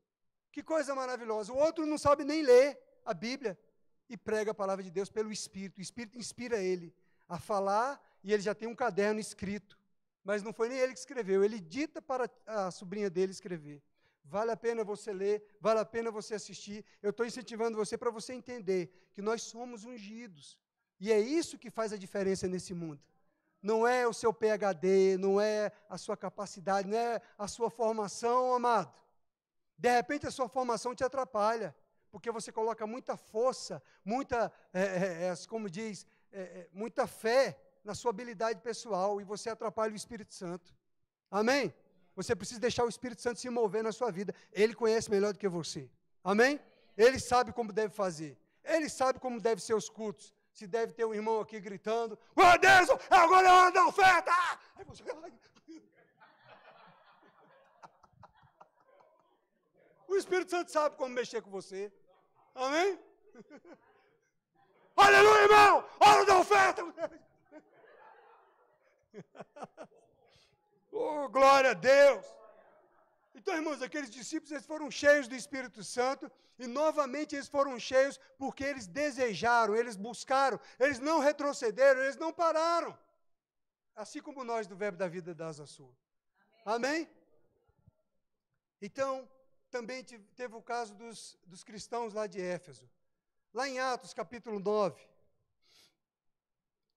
Que coisa maravilhosa. O outro não sabe nem ler a Bíblia e prega a palavra de Deus pelo Espírito. O Espírito inspira ele a falar e ele já tem um caderno escrito. Mas não foi nem ele que escreveu, ele dita para a sobrinha dele escrever. Vale a pena você ler, vale a pena você assistir. Eu estou incentivando você para você entender que nós somos ungidos. E é isso que faz a diferença nesse mundo. Não é o seu PhD, não é a sua capacidade, não é a sua formação, amado. De repente a sua formação te atrapalha, porque você coloca muita força, muita, como diz, muita fé na sua habilidade pessoal e você atrapalha o Espírito Santo. Amém? Você precisa deixar o Espírito Santo se mover na sua vida. Ele conhece melhor do que você. Amém? Ele sabe como deve fazer. Ele sabe como devem ser os cultos. Se deve ter um irmão aqui gritando, oh Deus, agora é hora da oferta! Aí você... O Espírito Santo sabe como mexer com você. Amém? Aleluia, irmão! Hora da oferta! Oh, glória a Deus! Então, irmãos, aqueles discípulos, eles foram cheios do Espírito Santo e, novamente, eles foram cheios porque eles desejaram, eles buscaram, eles não retrocederam, eles não pararam. Assim como nós do Verbo da Vida da Asa Sul. Amém? Então, também teve o caso dos cristãos lá de Éfeso. Lá em Atos, capítulo 9.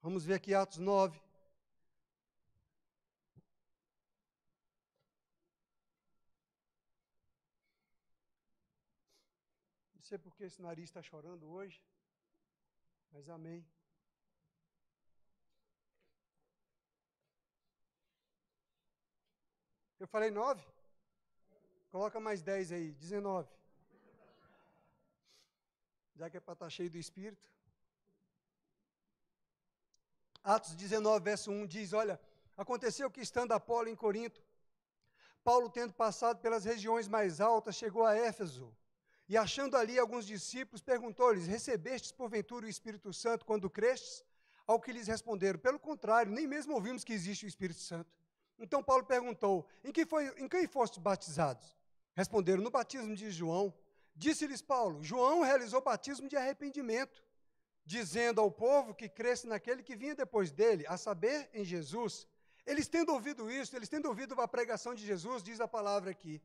Vamos ver aqui Atos 9. Não sei por que esse nariz está chorando hoje, mas amém. Eu falei 9? Coloca mais 10 aí, 19. Já que é para estar cheio do Espírito. Atos 19, verso 1 diz, olha, aconteceu que estando Apolo em Corinto, Paulo, tendo passado pelas regiões mais altas, chegou a Éfeso. E achando ali alguns discípulos, perguntou-lhes, recebestes porventura o Espírito Santo quando crestes? Ao que lhes responderam, pelo contrário, nem mesmo ouvimos que existe o Espírito Santo. Então Paulo perguntou, em quem fostes batizados? Responderam, no batismo de João. Disse-lhes Paulo, João realizou batismo de arrependimento, dizendo ao povo que cresce naquele que vinha depois dele, a saber, em Jesus. Eles tendo ouvido isso, eles tendo ouvido a pregação de Jesus, diz a palavra aqui,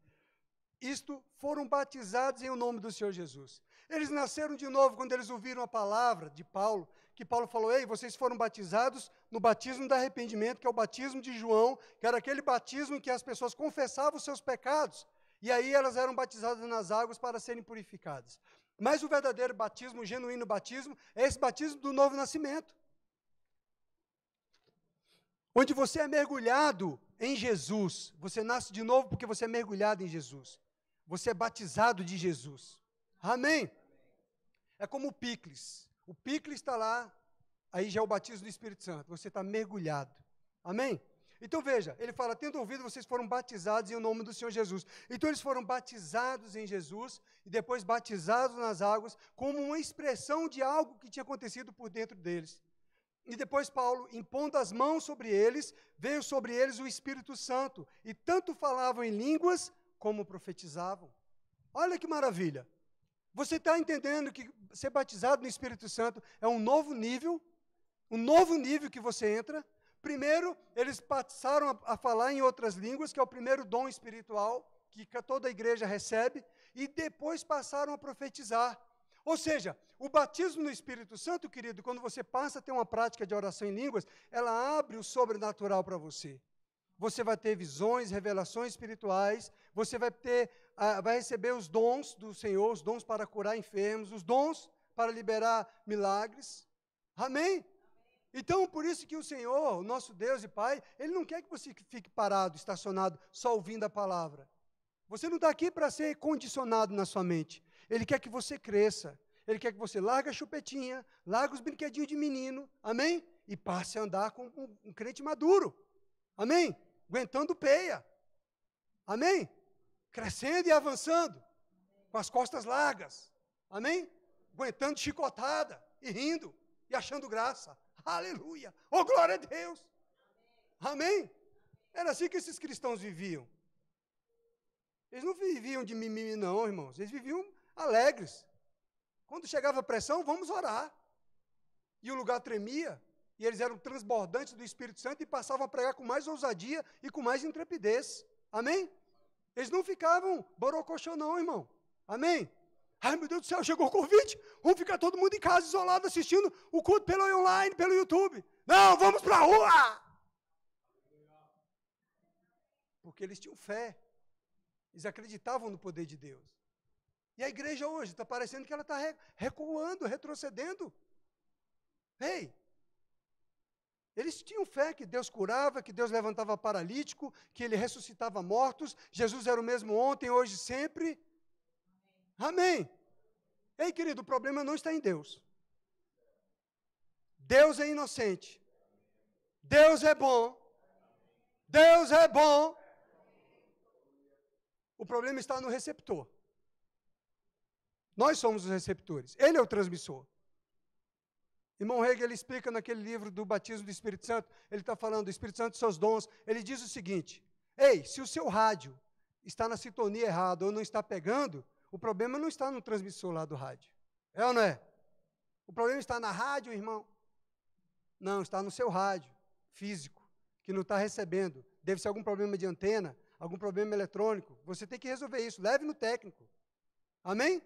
isto foram batizados em o nome do Senhor Jesus. Eles nasceram de novo quando eles ouviram a palavra de Paulo, que Paulo falou, ei, vocês foram batizados no batismo do arrependimento, que é o batismo de João, que era aquele batismo em que as pessoas confessavam os seus pecados, e aí elas eram batizadas nas águas para serem purificadas. Mas o verdadeiro batismo, o genuíno batismo, é esse batismo do novo nascimento. Onde você é mergulhado em Jesus. Você nasce de novo porque você é mergulhado em Jesus. Você é batizado de Jesus. Amém? É como o picles. O picles está lá, aí já é o batismo do Espírito Santo. Você está mergulhado. Amém? Então veja, ele fala, tendo ouvido, vocês foram batizados em o nome do Senhor Jesus. Então eles foram batizados em Jesus e depois batizados nas águas como uma expressão de algo que tinha acontecido por dentro deles. E depois Paulo, impondo as mãos sobre eles, veio sobre eles o Espírito Santo. E tanto falavam em línguas como profetizavam. Olha que maravilha. Você está entendendo que ser batizado no Espírito Santo é um novo nível que você entra. Primeiro, eles passaram a falar em outras línguas, que é o primeiro dom espiritual que toda a igreja recebe, e depois passaram a profetizar. Ou seja, o batismo no Espírito Santo, querido, quando você passa a ter uma prática de oração em línguas, ela abre o sobrenatural para você. Você vai ter visões, revelações espirituais, você vai receber os dons do Senhor, os dons para curar enfermos, os dons para liberar milagres. Amém? Então, por isso que o Senhor, o nosso Deus e Pai, Ele não quer que você fique parado, estacionado, só ouvindo a palavra. Você não está aqui para ser condicionado na sua mente. Ele quer que você cresça. Ele quer que você largue a chupetinha, largue os brinquedinhos de menino, amém? E passe a andar com um crente maduro, amém? Aguentando peia, amém? Crescendo e avançando, com as costas largas, amém? Aguentando chicotada e rindo e achando graça. Aleluia! Oh, glória a Deus! Amém? Era assim que esses cristãos viviam. Eles não viviam de mimimi, não, irmãos. Eles viviam alegres. Quando chegava a pressão, vamos orar. E o lugar tremia. E eles eram transbordantes do Espírito Santo e passavam a pregar com mais ousadia e com mais intrepidez. Amém? Eles não ficavam borocochô, não, irmão. Amém? Ai, meu Deus do céu, chegou o Covid. Vamos ficar todo mundo em casa, isolado, assistindo o culto pelo online, pelo YouTube. Não, vamos para a rua! Porque eles tinham fé. Eles acreditavam no poder de Deus. E a igreja hoje está parecendo que ela está recuando, retrocedendo. Ei! Eles tinham fé que Deus curava, que Deus levantava paralítico, que Ele ressuscitava mortos. Jesus era o mesmo ontem, hoje, sempre. Amém. Ei, querido, o problema não está em Deus. Deus é inocente. Deus é bom. Deus é bom. O problema está no receptor. Nós somos os receptores. Ele é o transmissor. Irmão Hegel, ele explica naquele livro do batismo do Espírito Santo, ele está falando do Espírito Santo e seus dons, ele diz o seguinte, ei, se o seu rádio está na sintonia errada ou não está pegando, o problema não está no transmissor lá do rádio. É ou não é? O problema está na rádio, irmão? Não, está no seu rádio físico, que não está recebendo. Deve ser algum problema de antena, algum problema eletrônico. Você tem que resolver isso, leve no técnico. Amém?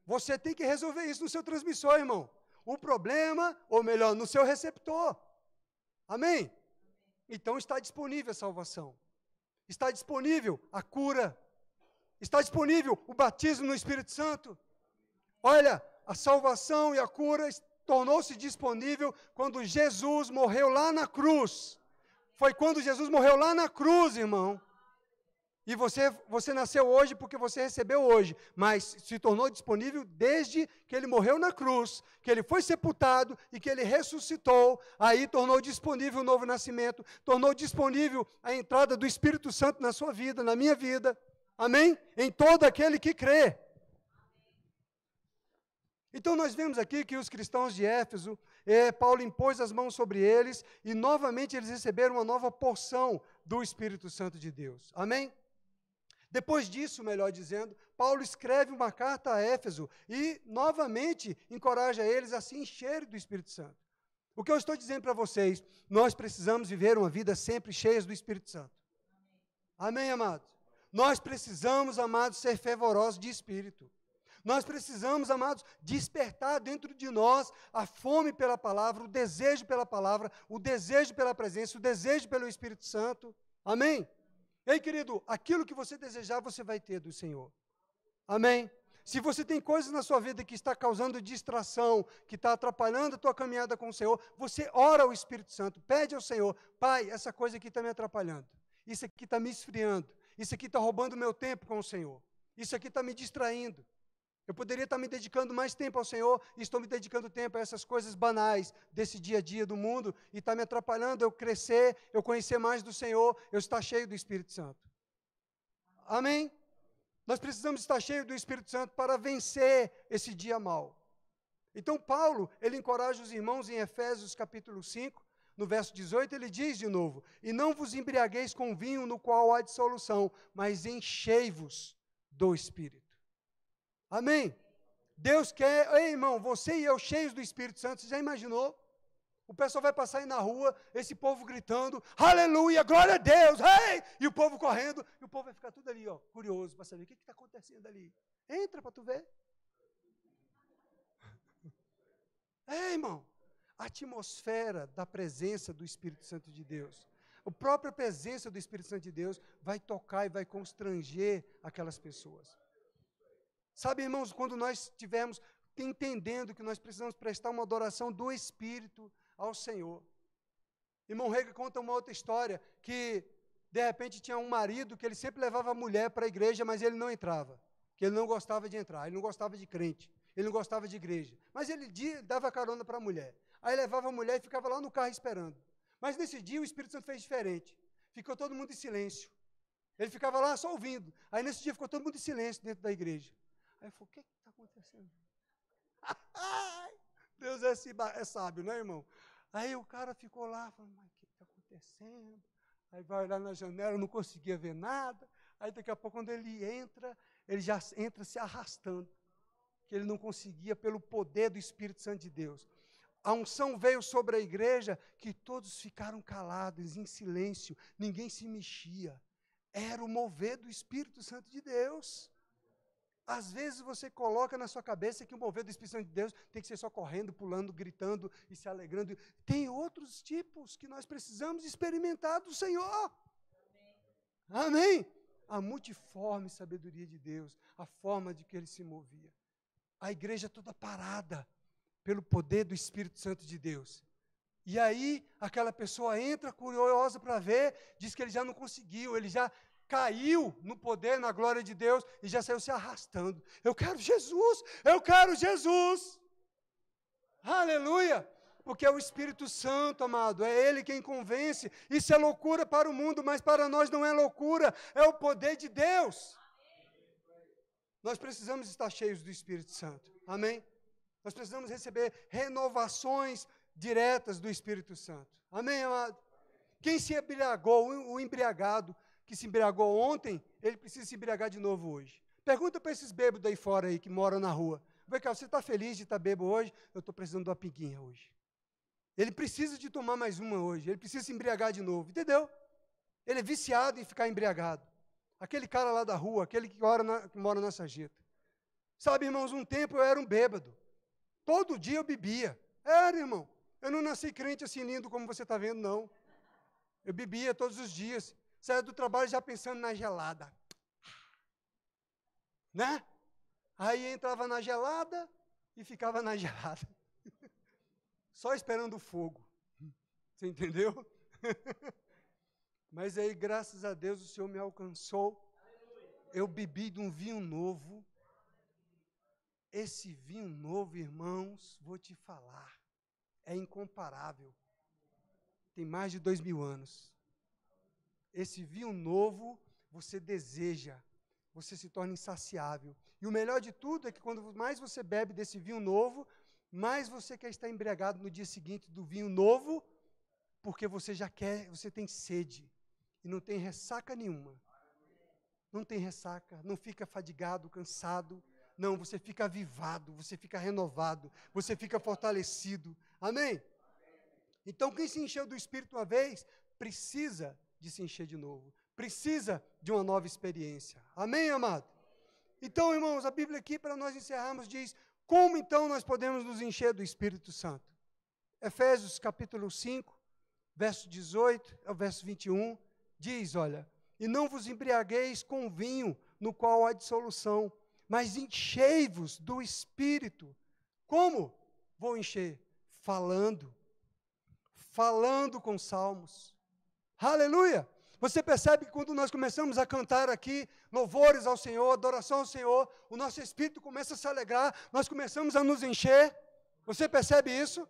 Você tem que resolver isso no seu transmissor, irmão. O problema, ou melhor, no seu receptor. Amém? Então está disponível a salvação. Está disponível a cura. Está disponível o batismo no Espírito Santo. Olha, a salvação e a cura tornou-se disponível quando Jesus morreu lá na cruz. Foi quando Jesus morreu lá na cruz, irmão. E você nasceu hoje porque você recebeu hoje, mas se tornou disponível desde que ele morreu na cruz, que ele foi sepultado e que ele ressuscitou, aí tornou disponível o novo nascimento, tornou disponível a entrada do Espírito Santo na sua vida, na minha vida, amém? Em todo aquele que crê. Então nós vemos aqui que os cristãos de Éfeso, Paulo impôs as mãos sobre eles e novamente eles receberam uma nova porção do Espírito Santo de Deus, amém? Depois disso, melhor dizendo, Paulo escreve uma carta a Éfeso e, novamente, encoraja eles a se encherem do Espírito Santo. O que eu estou dizendo para vocês, nós precisamos viver uma vida sempre cheia do Espírito Santo. Amém, amados? Nós precisamos, amados, ser fervorosos de espírito. Nós precisamos, amados, despertar dentro de nós a fome pela palavra, o desejo pela palavra, o desejo pela presença, o desejo pelo Espírito Santo. Amém? Ei, querido, aquilo que você desejar, você vai ter do Senhor. Amém? Se você tem coisas na sua vida que está causando distração, que está atrapalhando a tua caminhada com o Senhor, você ora ao Espírito Santo, pede ao Senhor, Pai, essa coisa aqui está me atrapalhando, isso aqui está me esfriando, isso aqui está roubando o meu tempo com o Senhor, isso aqui está me distraindo. Eu poderia estar me dedicando mais tempo ao Senhor e estou me dedicando tempo a essas coisas banais desse dia a dia do mundo e está me atrapalhando eu crescer, eu conhecer mais do Senhor, eu estar cheio do Espírito Santo. Amém? Nós precisamos estar cheios do Espírito Santo para vencer esse dia mau. Então Paulo, ele encoraja os irmãos em Efésios capítulo 5, no verso 18, ele diz de novo, e não vos embriagueis com vinho no qual há dissolução, mas enchei-vos do Espírito. Amém? Deus quer, ei irmão, você e eu cheios do Espírito Santo, você já imaginou? O pessoal vai passar aí na rua, esse povo gritando, aleluia, glória a Deus, hey! E o povo correndo, e o povo vai ficar tudo ali, ó, curioso, para saber o que está acontecendo ali. Entra para tu ver. É, irmão, a atmosfera da presença do Espírito Santo de Deus, a própria presença do Espírito Santo de Deus vai tocar e vai constranger aquelas pessoas. Sabe, irmãos, quando nós estivermos entendendo que nós precisamos prestar uma adoração do Espírito ao Senhor. Irmão Rega conta uma outra história, que de repente tinha um marido que ele sempre levava a mulher para a igreja, mas ele não entrava, que ele não gostava de entrar, ele não gostava de crente, ele não gostava de igreja, mas ele dava carona para a mulher. Aí levava a mulher e ficava lá no carro esperando. Mas nesse dia o Espírito Santo fez diferente, ficou todo mundo em silêncio. Ele ficava lá só ouvindo. Aí nesse dia ficou todo mundo em silêncio dentro da igreja. Aí eu falei, o que está acontecendo? Deus é sábio, né, irmão? Aí o cara ficou lá, falando, mas o que está acontecendo? Aí vai olhar na janela, não conseguia ver nada. Aí daqui a pouco, quando ele entra, ele já entra se arrastando, que ele não conseguia pelo poder do Espírito Santo de Deus. A unção veio sobre a igreja, que todos ficaram calados, em silêncio, ninguém se mexia. Era o mover do Espírito Santo de Deus. Às vezes você coloca na sua cabeça que o mover do Espírito Santo de Deus tem que ser só correndo, pulando, gritando e se alegrando. Tem outros tipos que nós precisamos experimentar do Senhor. Amém? Amém? A multiforme sabedoria de Deus, a forma de que Ele se movia. A igreja toda parada pelo poder do Espírito Santo de Deus. E aí aquela pessoa entra curiosa para ver, diz que ele já não conseguiu, ele já caiu no poder, na glória de Deus, e já saiu se arrastando. Eu quero Jesus, eu quero Jesus. Aleluia! Porque é o Espírito Santo, amado, é Ele quem convence. Isso é loucura para o mundo, mas para nós não é loucura, é o poder de Deus. Nós precisamos estar cheios do Espírito Santo. Amém? Nós precisamos receber renovações diretas do Espírito Santo. Amém, amado? Quem se embriagou, o embriagado, que se embriagou ontem, ele precisa se embriagar de novo hoje. Pergunta para esses bêbados aí fora aí, que moram na rua. Vem cá, você está feliz de estar bêbado hoje? Eu estou precisando de uma pinguinha hoje. Ele precisa de tomar mais uma hoje, ele precisa se embriagar de novo, entendeu? Ele é viciado em ficar embriagado. Aquele cara lá da rua, aquele que mora na sarjeta. Sabe, irmãos, um tempo eu era um bêbado. Todo dia eu bebia. Era, irmão. Eu não nasci crente assim lindo como você está vendo, não. Eu bebia todos os dias. Saia do trabalho já pensando na gelada. Né? Aí entrava na gelada e ficava na gelada. Só esperando o fogo. Você entendeu? Mas aí, graças a Deus, o Senhor me alcançou. Eu bebi de um vinho novo. Esse vinho novo, irmãos, vou te falar, é incomparável. Tem mais de 2000 anos. Esse vinho novo, você deseja, você se torna insaciável. E o melhor de tudo é que quando mais você bebe desse vinho novo, mais você quer estar embriagado no dia seguinte do vinho novo, porque você já quer, você tem sede. E não tem ressaca nenhuma. Não tem ressaca, não fica fadigado, cansado. Não, você fica avivado, você fica renovado, você fica fortalecido. Amém? Então, quem se encheu do Espírito uma vez, precisa de se encher de novo. Precisa de uma nova experiência. Amém, amado? Então, irmãos, a Bíblia aqui, para nós encerrarmos, diz, como então nós podemos nos encher do Espírito Santo? Efésios capítulo 5, verso 18 ao verso 21, diz, olha, e não vos embriagueis com vinho, no qual há dissolução, mas enchei-vos do Espírito. Como vou encher? Falando com salmos. Aleluia! Você percebe que quando nós começamos a cantar aqui, louvores ao Senhor, adoração ao Senhor, o nosso espírito começa a se alegrar, nós começamos a nos encher. Você percebe isso?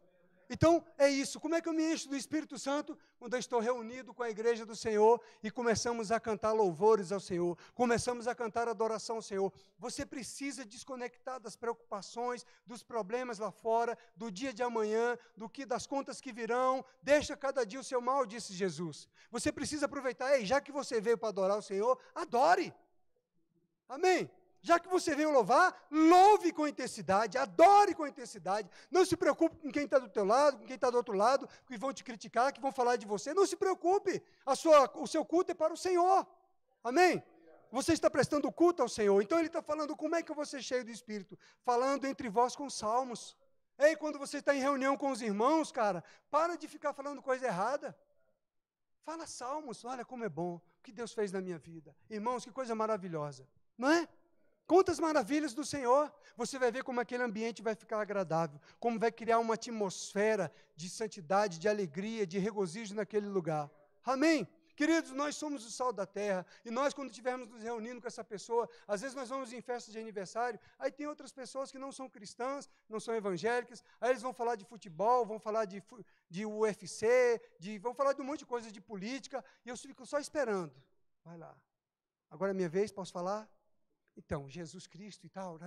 Então, é isso. Como é que eu me encho do Espírito Santo? Quando eu estou reunido com a igreja do Senhor e começamos a cantar louvores ao Senhor, começamos a cantar adoração ao Senhor. Você precisa desconectar das preocupações, dos problemas lá fora, do dia de amanhã, das contas que virão. Deixa cada dia o seu mal, disse Jesus. Você precisa aproveitar, já que você veio para adorar o Senhor, adore. Amém? Já que você veio louvar, louve com intensidade, adore com intensidade. Não se preocupe com quem está do teu lado, com quem está do outro lado, que vão te criticar, que vão falar de você. Não se preocupe, o seu culto é para o Senhor. Amém? Você está prestando culto ao Senhor. Então ele está falando, como é que eu vou ser cheio do Espírito? Falando entre vós com salmos. Ei, quando você está em reunião com os irmãos, cara, para de ficar falando coisa errada. Fala salmos, olha como é bom, o que Deus fez na minha vida. Irmãos, que coisa maravilhosa, não é? Quantas maravilhas do Senhor, você vai ver como aquele ambiente vai ficar agradável, como vai criar uma atmosfera de santidade, de alegria, de regozijo naquele lugar. Amém? Queridos, nós somos o sal da terra, e nós quando estivermos nos reunindo com essa pessoa, às vezes nós vamos em festas de aniversário, aí tem outras pessoas que não são cristãs, não são evangélicas, aí eles vão falar de futebol, vão falar de UFC, vão falar de um monte de coisas de política, e eu fico só esperando. Vai lá. Agora é minha vez, posso falar? Então, Jesus Cristo e tal,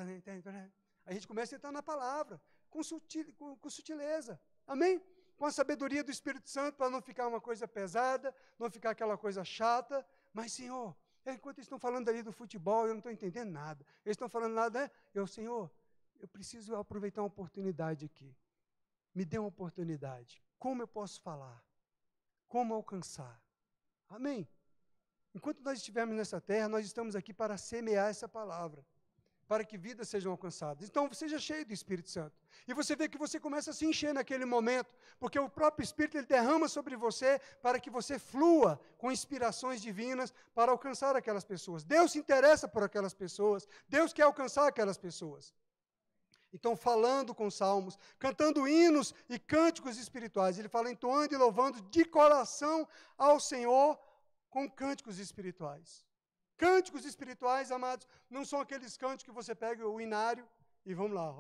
a gente começa a entrar na palavra, com sutileza, amém? Com a sabedoria do Espírito Santo, para não ficar uma coisa pesada, não ficar aquela coisa chata, mas Senhor, enquanto eles estão falando ali do futebol, eu não estou entendendo nada, eles estão falando nada, né? Senhor, eu preciso aproveitar uma oportunidade aqui, me dê uma oportunidade, como eu posso falar, como alcançar, amém? Enquanto nós estivermos nessa terra, nós estamos aqui para semear essa palavra, para que vidas sejam alcançadas. Então, seja cheio do Espírito Santo. E você vê que você começa a se encher naquele momento, porque o próprio Espírito ele derrama sobre você para que você flua com inspirações divinas para alcançar aquelas pessoas. Deus se interessa por aquelas pessoas, Deus quer alcançar aquelas pessoas. Então, falando com salmos, cantando hinos e cânticos espirituais, ele fala entoando e louvando de coração ao Senhor, com cânticos espirituais. Cânticos espirituais, amados, não são aqueles cânticos que você pega o inário e vamos lá.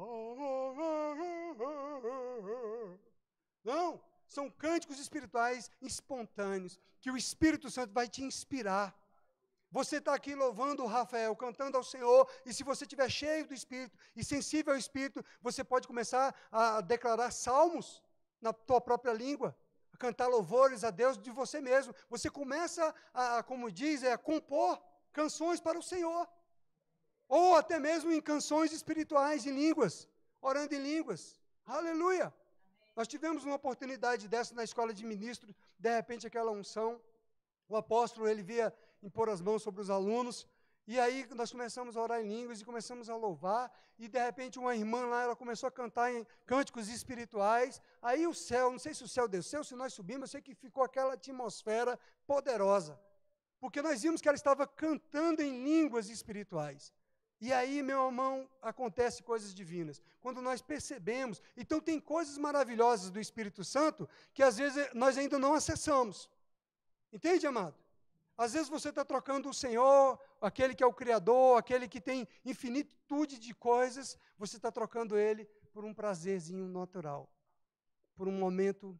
Não, são cânticos espirituais espontâneos, que o Espírito Santo vai te inspirar. Você está aqui louvando o Rafael, cantando ao Senhor, e se você estiver cheio do Espírito e sensível ao Espírito, você pode começar a declarar salmos na tua própria língua. Cantar louvores a Deus de você mesmo. Você começa como diz, a compor canções para o Senhor. Ou até mesmo em canções espirituais, em línguas, orando em línguas. Aleluia! Amém. Nós tivemos uma oportunidade dessa na escola de ministros, de repente aquela unção, o apóstolo, ele via impor as mãos sobre os alunos, e aí nós começamos a orar em línguas e começamos a louvar, e de repente uma irmã lá, ela começou a cantar em cânticos espirituais, aí o céu, não sei se o céu desceu, se nós subimos, eu sei que ficou aquela atmosfera poderosa, porque nós vimos que ela estava cantando em línguas espirituais. E aí, meu irmão, acontece coisas divinas. Quando nós percebemos, então tem coisas maravilhosas do Espírito Santo, que às vezes nós ainda não acessamos. Entende, amado? Às vezes você está trocando o Senhor, aquele que é o Criador, aquele que tem infinitude de coisas, você está trocando Ele por um prazerzinho natural, por um momento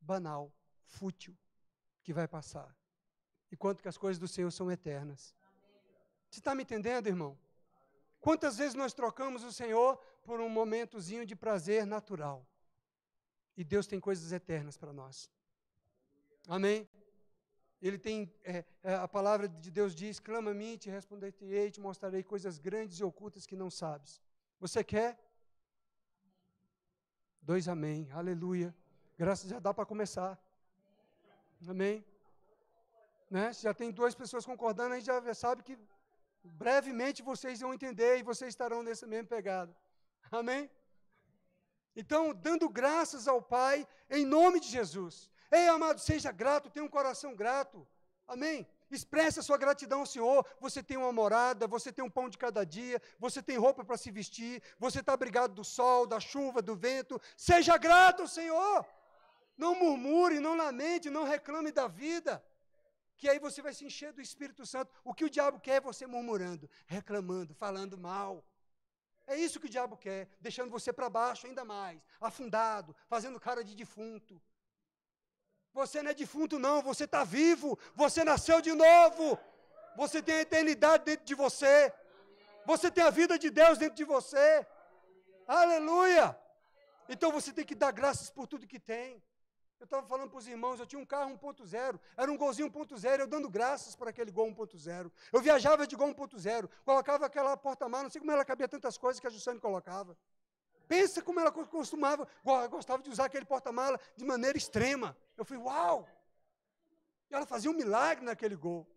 banal, fútil, que vai passar. Enquanto que as coisas do Senhor são eternas. Você está me entendendo, irmão? Quantas vezes nós trocamos o Senhor por um momentozinho de prazer natural? E Deus tem coisas eternas para nós. Amém? Ele tem, a palavra de Deus diz, clama a mim, te responder-te-ei, te mostrarei coisas grandes e ocultas que não sabes. Você quer? 2 amém, aleluia. Graças já dá para começar. Amém? Né? Se já tem 2 pessoas concordando, a gente já sabe que brevemente vocês vão entender e vocês estarão nessa mesma pegada. Amém? Então, dando graças ao Pai, em nome de Jesus. Ei, amado, seja grato, tenha um coração grato. Amém? Expresse a sua gratidão ao Senhor. Você tem uma morada, você tem um pão de cada dia, você tem roupa para se vestir, você está abrigado do sol, da chuva, do vento. Seja grato ao Senhor. Não murmure, não lamente, não reclame da vida. Que aí você vai se encher do Espírito Santo. O que o diabo quer é você murmurando, reclamando, falando mal. É isso que o diabo quer, deixando você para baixo ainda mais, afundado, fazendo cara de defunto. Você não é defunto não, você está vivo, você nasceu de novo, você tem a eternidade dentro de você, você tem a vida de Deus dentro de você. Aleluia! Então você tem que dar graças por tudo que tem. Eu estava falando para os irmãos, eu tinha um carro 1.0, era um golzinho 1.0, eu dando graças para aquele gol 1.0. Eu viajava de gol 1.0, colocava aquela porta-malas, não sei como ela cabia tantas coisas que a Jussane colocava. Pensa como ela costumava, gostava de usar aquele porta-mala de maneira extrema. Eu falei, uau! E ela fazia um milagre naquele gol.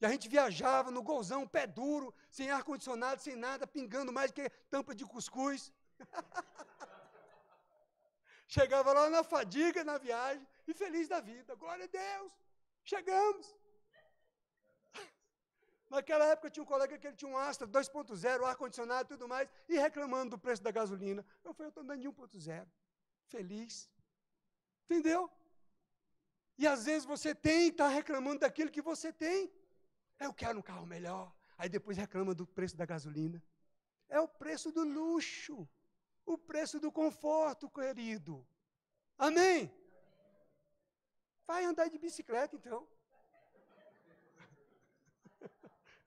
E a gente viajava no golzão, pé duro, sem ar-condicionado, sem nada, pingando mais do que tampa de cuscuz. Chegava lá na fadiga, na viagem, e feliz da vida. Glória a Deus, chegamos. Naquela época tinha um colega que ele tinha um Astra 2.0, ar-condicionado e tudo mais, e reclamando do preço da gasolina. Eu falei, eu estou andando de 1.0, feliz. Entendeu? E às vezes você está reclamando daquilo que você tem. Eu quero um carro melhor. Aí depois reclama do preço da gasolina. É o preço do luxo. O preço do conforto, querido. Amém? Vai andar de bicicleta, então.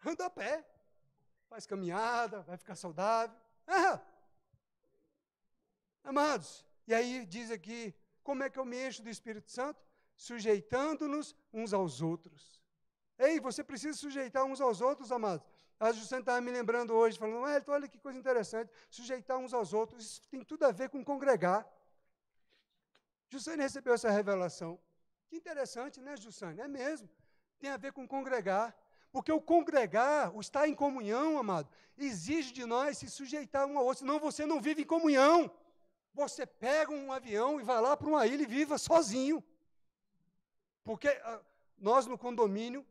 Anda a pé. Faz caminhada, vai ficar saudável. Amados, e aí diz aqui, como é que eu me encho do Espírito Santo? Sujeitando-nos uns aos outros. Ei, você precisa sujeitar uns aos outros, amados. A Jussane estava me lembrando hoje, falando, olha que coisa interessante, sujeitar uns aos outros, isso tem tudo a ver com congregar. Jussane recebeu essa revelação. Que interessante, né, Jussane? É mesmo. Tem a ver com congregar. Porque o congregar, o estar em comunhão, amado, exige de nós se sujeitar um ao outro, senão você não vive em comunhão. Você pega um avião e vai lá para uma ilha e viva sozinho. Porque nós no condomínio,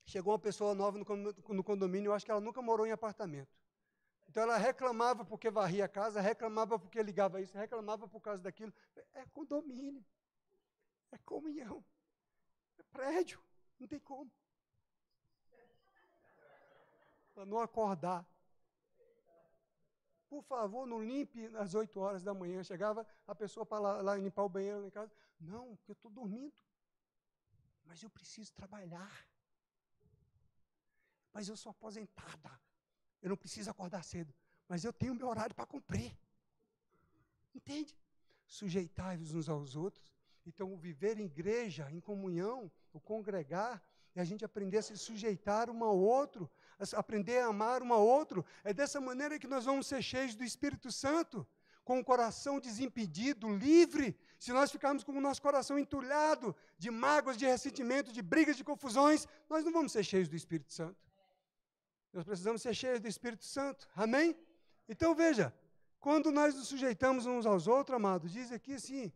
chegou uma pessoa nova no condomínio, eu acho que ela nunca morou em apartamento. Então ela reclamava porque varria a casa, reclamava porque ligava isso, reclamava por causa daquilo. É condomínio, é comunhão, é prédio, não tem como. Para não acordar. Por favor, não limpe às 8 horas da manhã. Chegava a pessoa para lá limpar o banheiro lá em casa. Não, porque eu estou dormindo. Mas eu preciso trabalhar. Mas eu sou aposentada. Eu não preciso acordar cedo. Mas eu tenho meu horário para cumprir. Entende? Sujeitai-vos uns aos outros. Então, o viver em igreja, em comunhão, o congregar, é a gente aprender a se sujeitar um ao outro, a aprender a amar um ao outro. É dessa maneira que nós vamos ser cheios do Espírito Santo, com o coração desimpedido, livre. Se nós ficarmos com o nosso coração entulhado de mágoas, de ressentimento, de brigas, de confusões, nós não vamos ser cheios do Espírito Santo. Nós precisamos ser cheios do Espírito Santo. Amém? Então, veja, quando nós nos sujeitamos uns aos outros, amados, diz aqui assim,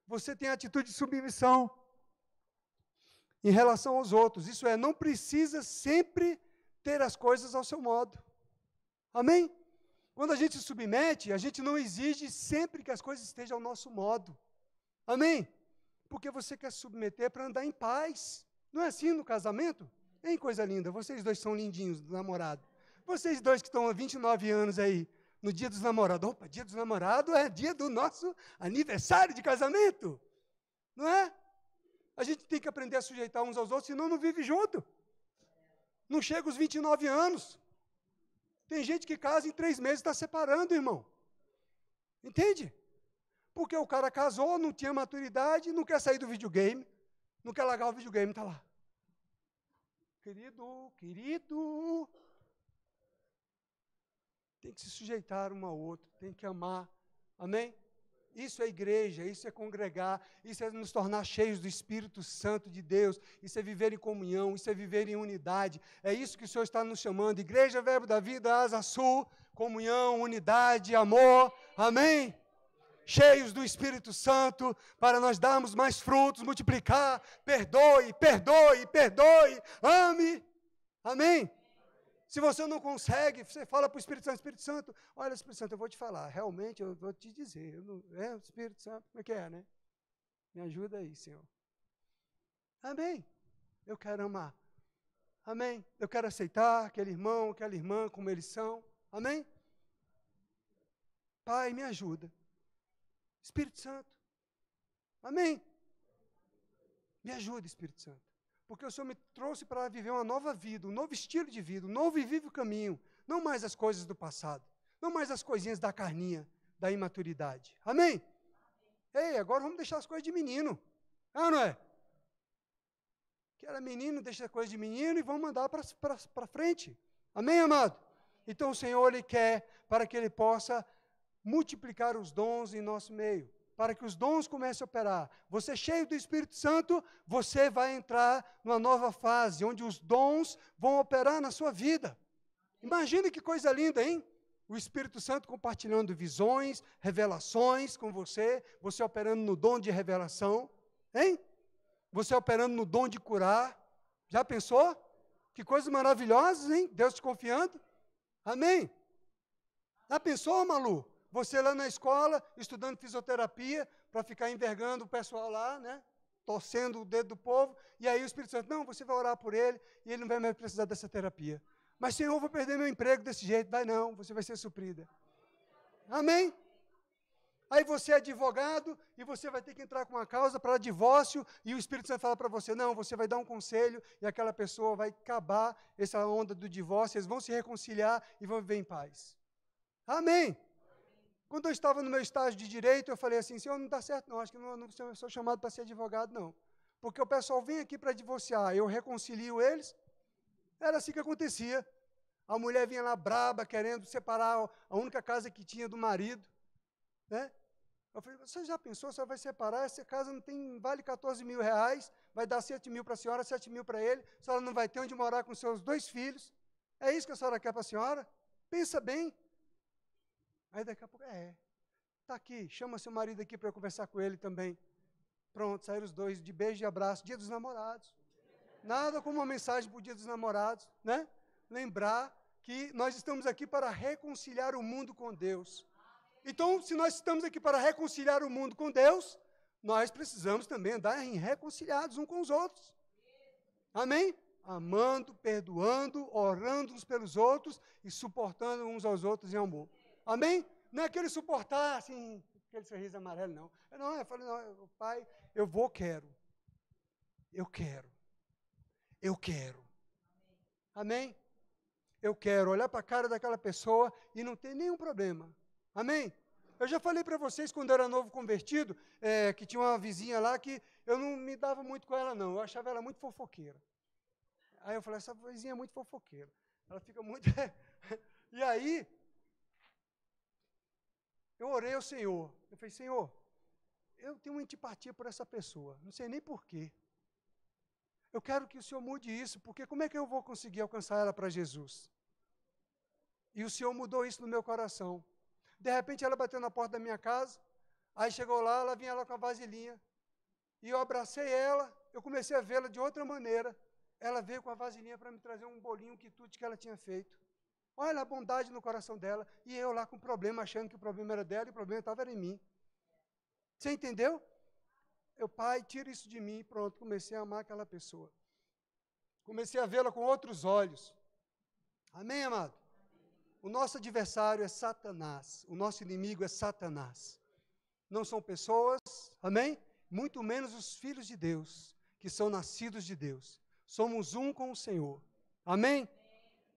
você tem a atitude de submissão em relação aos outros. Isso é, não precisa sempre ter as coisas ao seu modo. Amém? Quando a gente se submete, a gente não exige sempre que as coisas estejam ao nosso modo. Amém? Porque você quer se submeter para andar em paz. Não é assim no casamento? Hein, coisa linda, vocês dois são lindinhos do namorado. Vocês dois que estão há 29 anos aí, no dia dos namorados. Opa, dia dos namorados é dia do nosso aniversário de casamento. Não é? A gente tem que aprender a sujeitar uns aos outros, senão não vive junto. Não chega aos 29 anos. Tem gente que casa em 3 meses e está separando, irmão. Entende? Porque o cara casou, não tinha maturidade, não quer sair do videogame, não quer largar o videogame, está lá. Querido, tem que se sujeitar um ao outro, tem que amar. Amém? Isso é igreja, isso é congregar, isso é nos tornar cheios do Espírito Santo de Deus, isso é viver em comunhão, isso é viver em unidade. É isso que o Senhor está nos chamando. Igreja Verbo da Vida, Asa Sul, comunhão, unidade, amor. Amém? Cheios do Espírito Santo, para nós darmos mais frutos, multiplicar, perdoe, perdoe, perdoe, ame. Amém? Se você não consegue, você fala para o Espírito Santo, olha, Espírito Santo, eu vou te falar, realmente eu vou te dizer, Espírito Santo, como é que é, né? Me ajuda aí, Senhor. Amém? Eu quero amar. Amém? Eu quero aceitar aquele irmão, aquela irmã, como eles são. Amém? Pai, me ajuda. Espírito Santo. Amém? Me ajuda, Espírito Santo. Porque o Senhor me trouxe para viver uma nova vida, um novo estilo de vida, um novo e vivo caminho. Não mais as coisas do passado. Não mais as coisinhas da carninha, da imaturidade. Amém? Ei, agora vamos deixar as coisas de menino. Ah, não é? Que era menino, deixa as coisas de menino e vamos mandar para frente. Amém, amado? Então o Senhor, Ele quer para que Ele possa multiplicar os dons em nosso meio. Para que os dons comecem a operar. Você cheio do Espírito Santo, você vai entrar numa nova fase, onde os dons vão operar na sua vida. Imagine que coisa linda, hein? O Espírito Santo compartilhando visões, revelações com você, você operando no dom de revelação, hein? Você operando no dom de curar. Já pensou? Que coisas maravilhosas, hein? Deus te confiando. Amém? Já pensou, Malu? Você lá na escola, estudando fisioterapia, para ficar envergando o pessoal lá, né? Torcendo o dedo do povo, e aí o Espírito Santo, não, você vai orar por ele, e ele não vai mais precisar dessa terapia. Mas, Senhor, eu vou perder meu emprego desse jeito. Vai não, você vai ser suprida. Amém? Aí você é advogado, e você vai ter que entrar com uma causa para divórcio, e o Espírito Santo fala para você, não, você vai dar um conselho, e aquela pessoa vai acabar essa onda do divórcio, eles vão se reconciliar, e vão viver em paz. Amém? Quando eu estava no meu estágio de direito, eu falei assim, Senhor, não está certo não, acho que não sou chamado para ser advogado não. Porque o pessoal vem aqui para divorciar, eu reconcilio eles. Era assim que acontecia. A mulher vinha lá braba, querendo separar a única casa que tinha do marido. Né? Eu falei, você já pensou, você vai separar, essa casa não tem, vale 14 mil reais, vai dar 7 mil para a senhora, 7 mil para ele, a senhora não vai ter onde morar com seus 2 filhos. É isso que a senhora quer para a senhora? Pensa bem. Aí daqui a pouco, está aqui, chama seu marido aqui para eu conversar com ele também. Pronto, saíram os dois de beijo e abraço, dia dos namorados. Nada como uma mensagem para o dia dos namorados, né? Lembrar que nós estamos aqui para reconciliar o mundo com Deus. Então, se nós estamos aqui para reconciliar o mundo com Deus, nós precisamos também andar reconciliados uns com os outros. Amém? Amando, perdoando, orando uns pelos outros e suportando uns aos outros em amor. Amém? Não é aquele suportar, assim, aquele sorriso amarelo, não. Eu falei, não, Pai, quero. Eu quero. Eu quero. Amém? Eu quero olhar para a cara daquela pessoa e não ter nenhum problema. Amém? Eu já falei para vocês, quando eu era novo convertido, que tinha uma vizinha lá que eu não me dava muito com ela, não. Eu achava ela muito fofoqueira. Aí eu falei, essa vizinha é muito fofoqueira. Ela fica muito... E aí... Eu orei ao Senhor. Eu falei, Senhor, eu tenho uma antipatia por essa pessoa. Não sei nem porquê. Eu quero que o Senhor mude isso, porque como é que eu vou conseguir alcançar ela para Jesus? E o Senhor mudou isso no meu coração. De repente, ela bateu na porta da minha casa. Aí chegou lá, ela vinha lá com a vasilhinha. E eu abracei ela, eu comecei a vê-la de outra maneira. Ela veio com a vasilhinha para me trazer um bolinho, um quitute que ela tinha feito. Olha a bondade no coração dela. E eu lá com problema, achando que o problema era dela e o problema estava em mim. Você entendeu? Eu, Pai, tira isso de mim. Pronto, comecei a amar aquela pessoa. Comecei a vê-la com outros olhos. Amém, amado? O nosso adversário é Satanás. O nosso inimigo é Satanás. Não são pessoas, amém? Muito menos os filhos de Deus, que são nascidos de Deus. Somos um com o Senhor. Amém?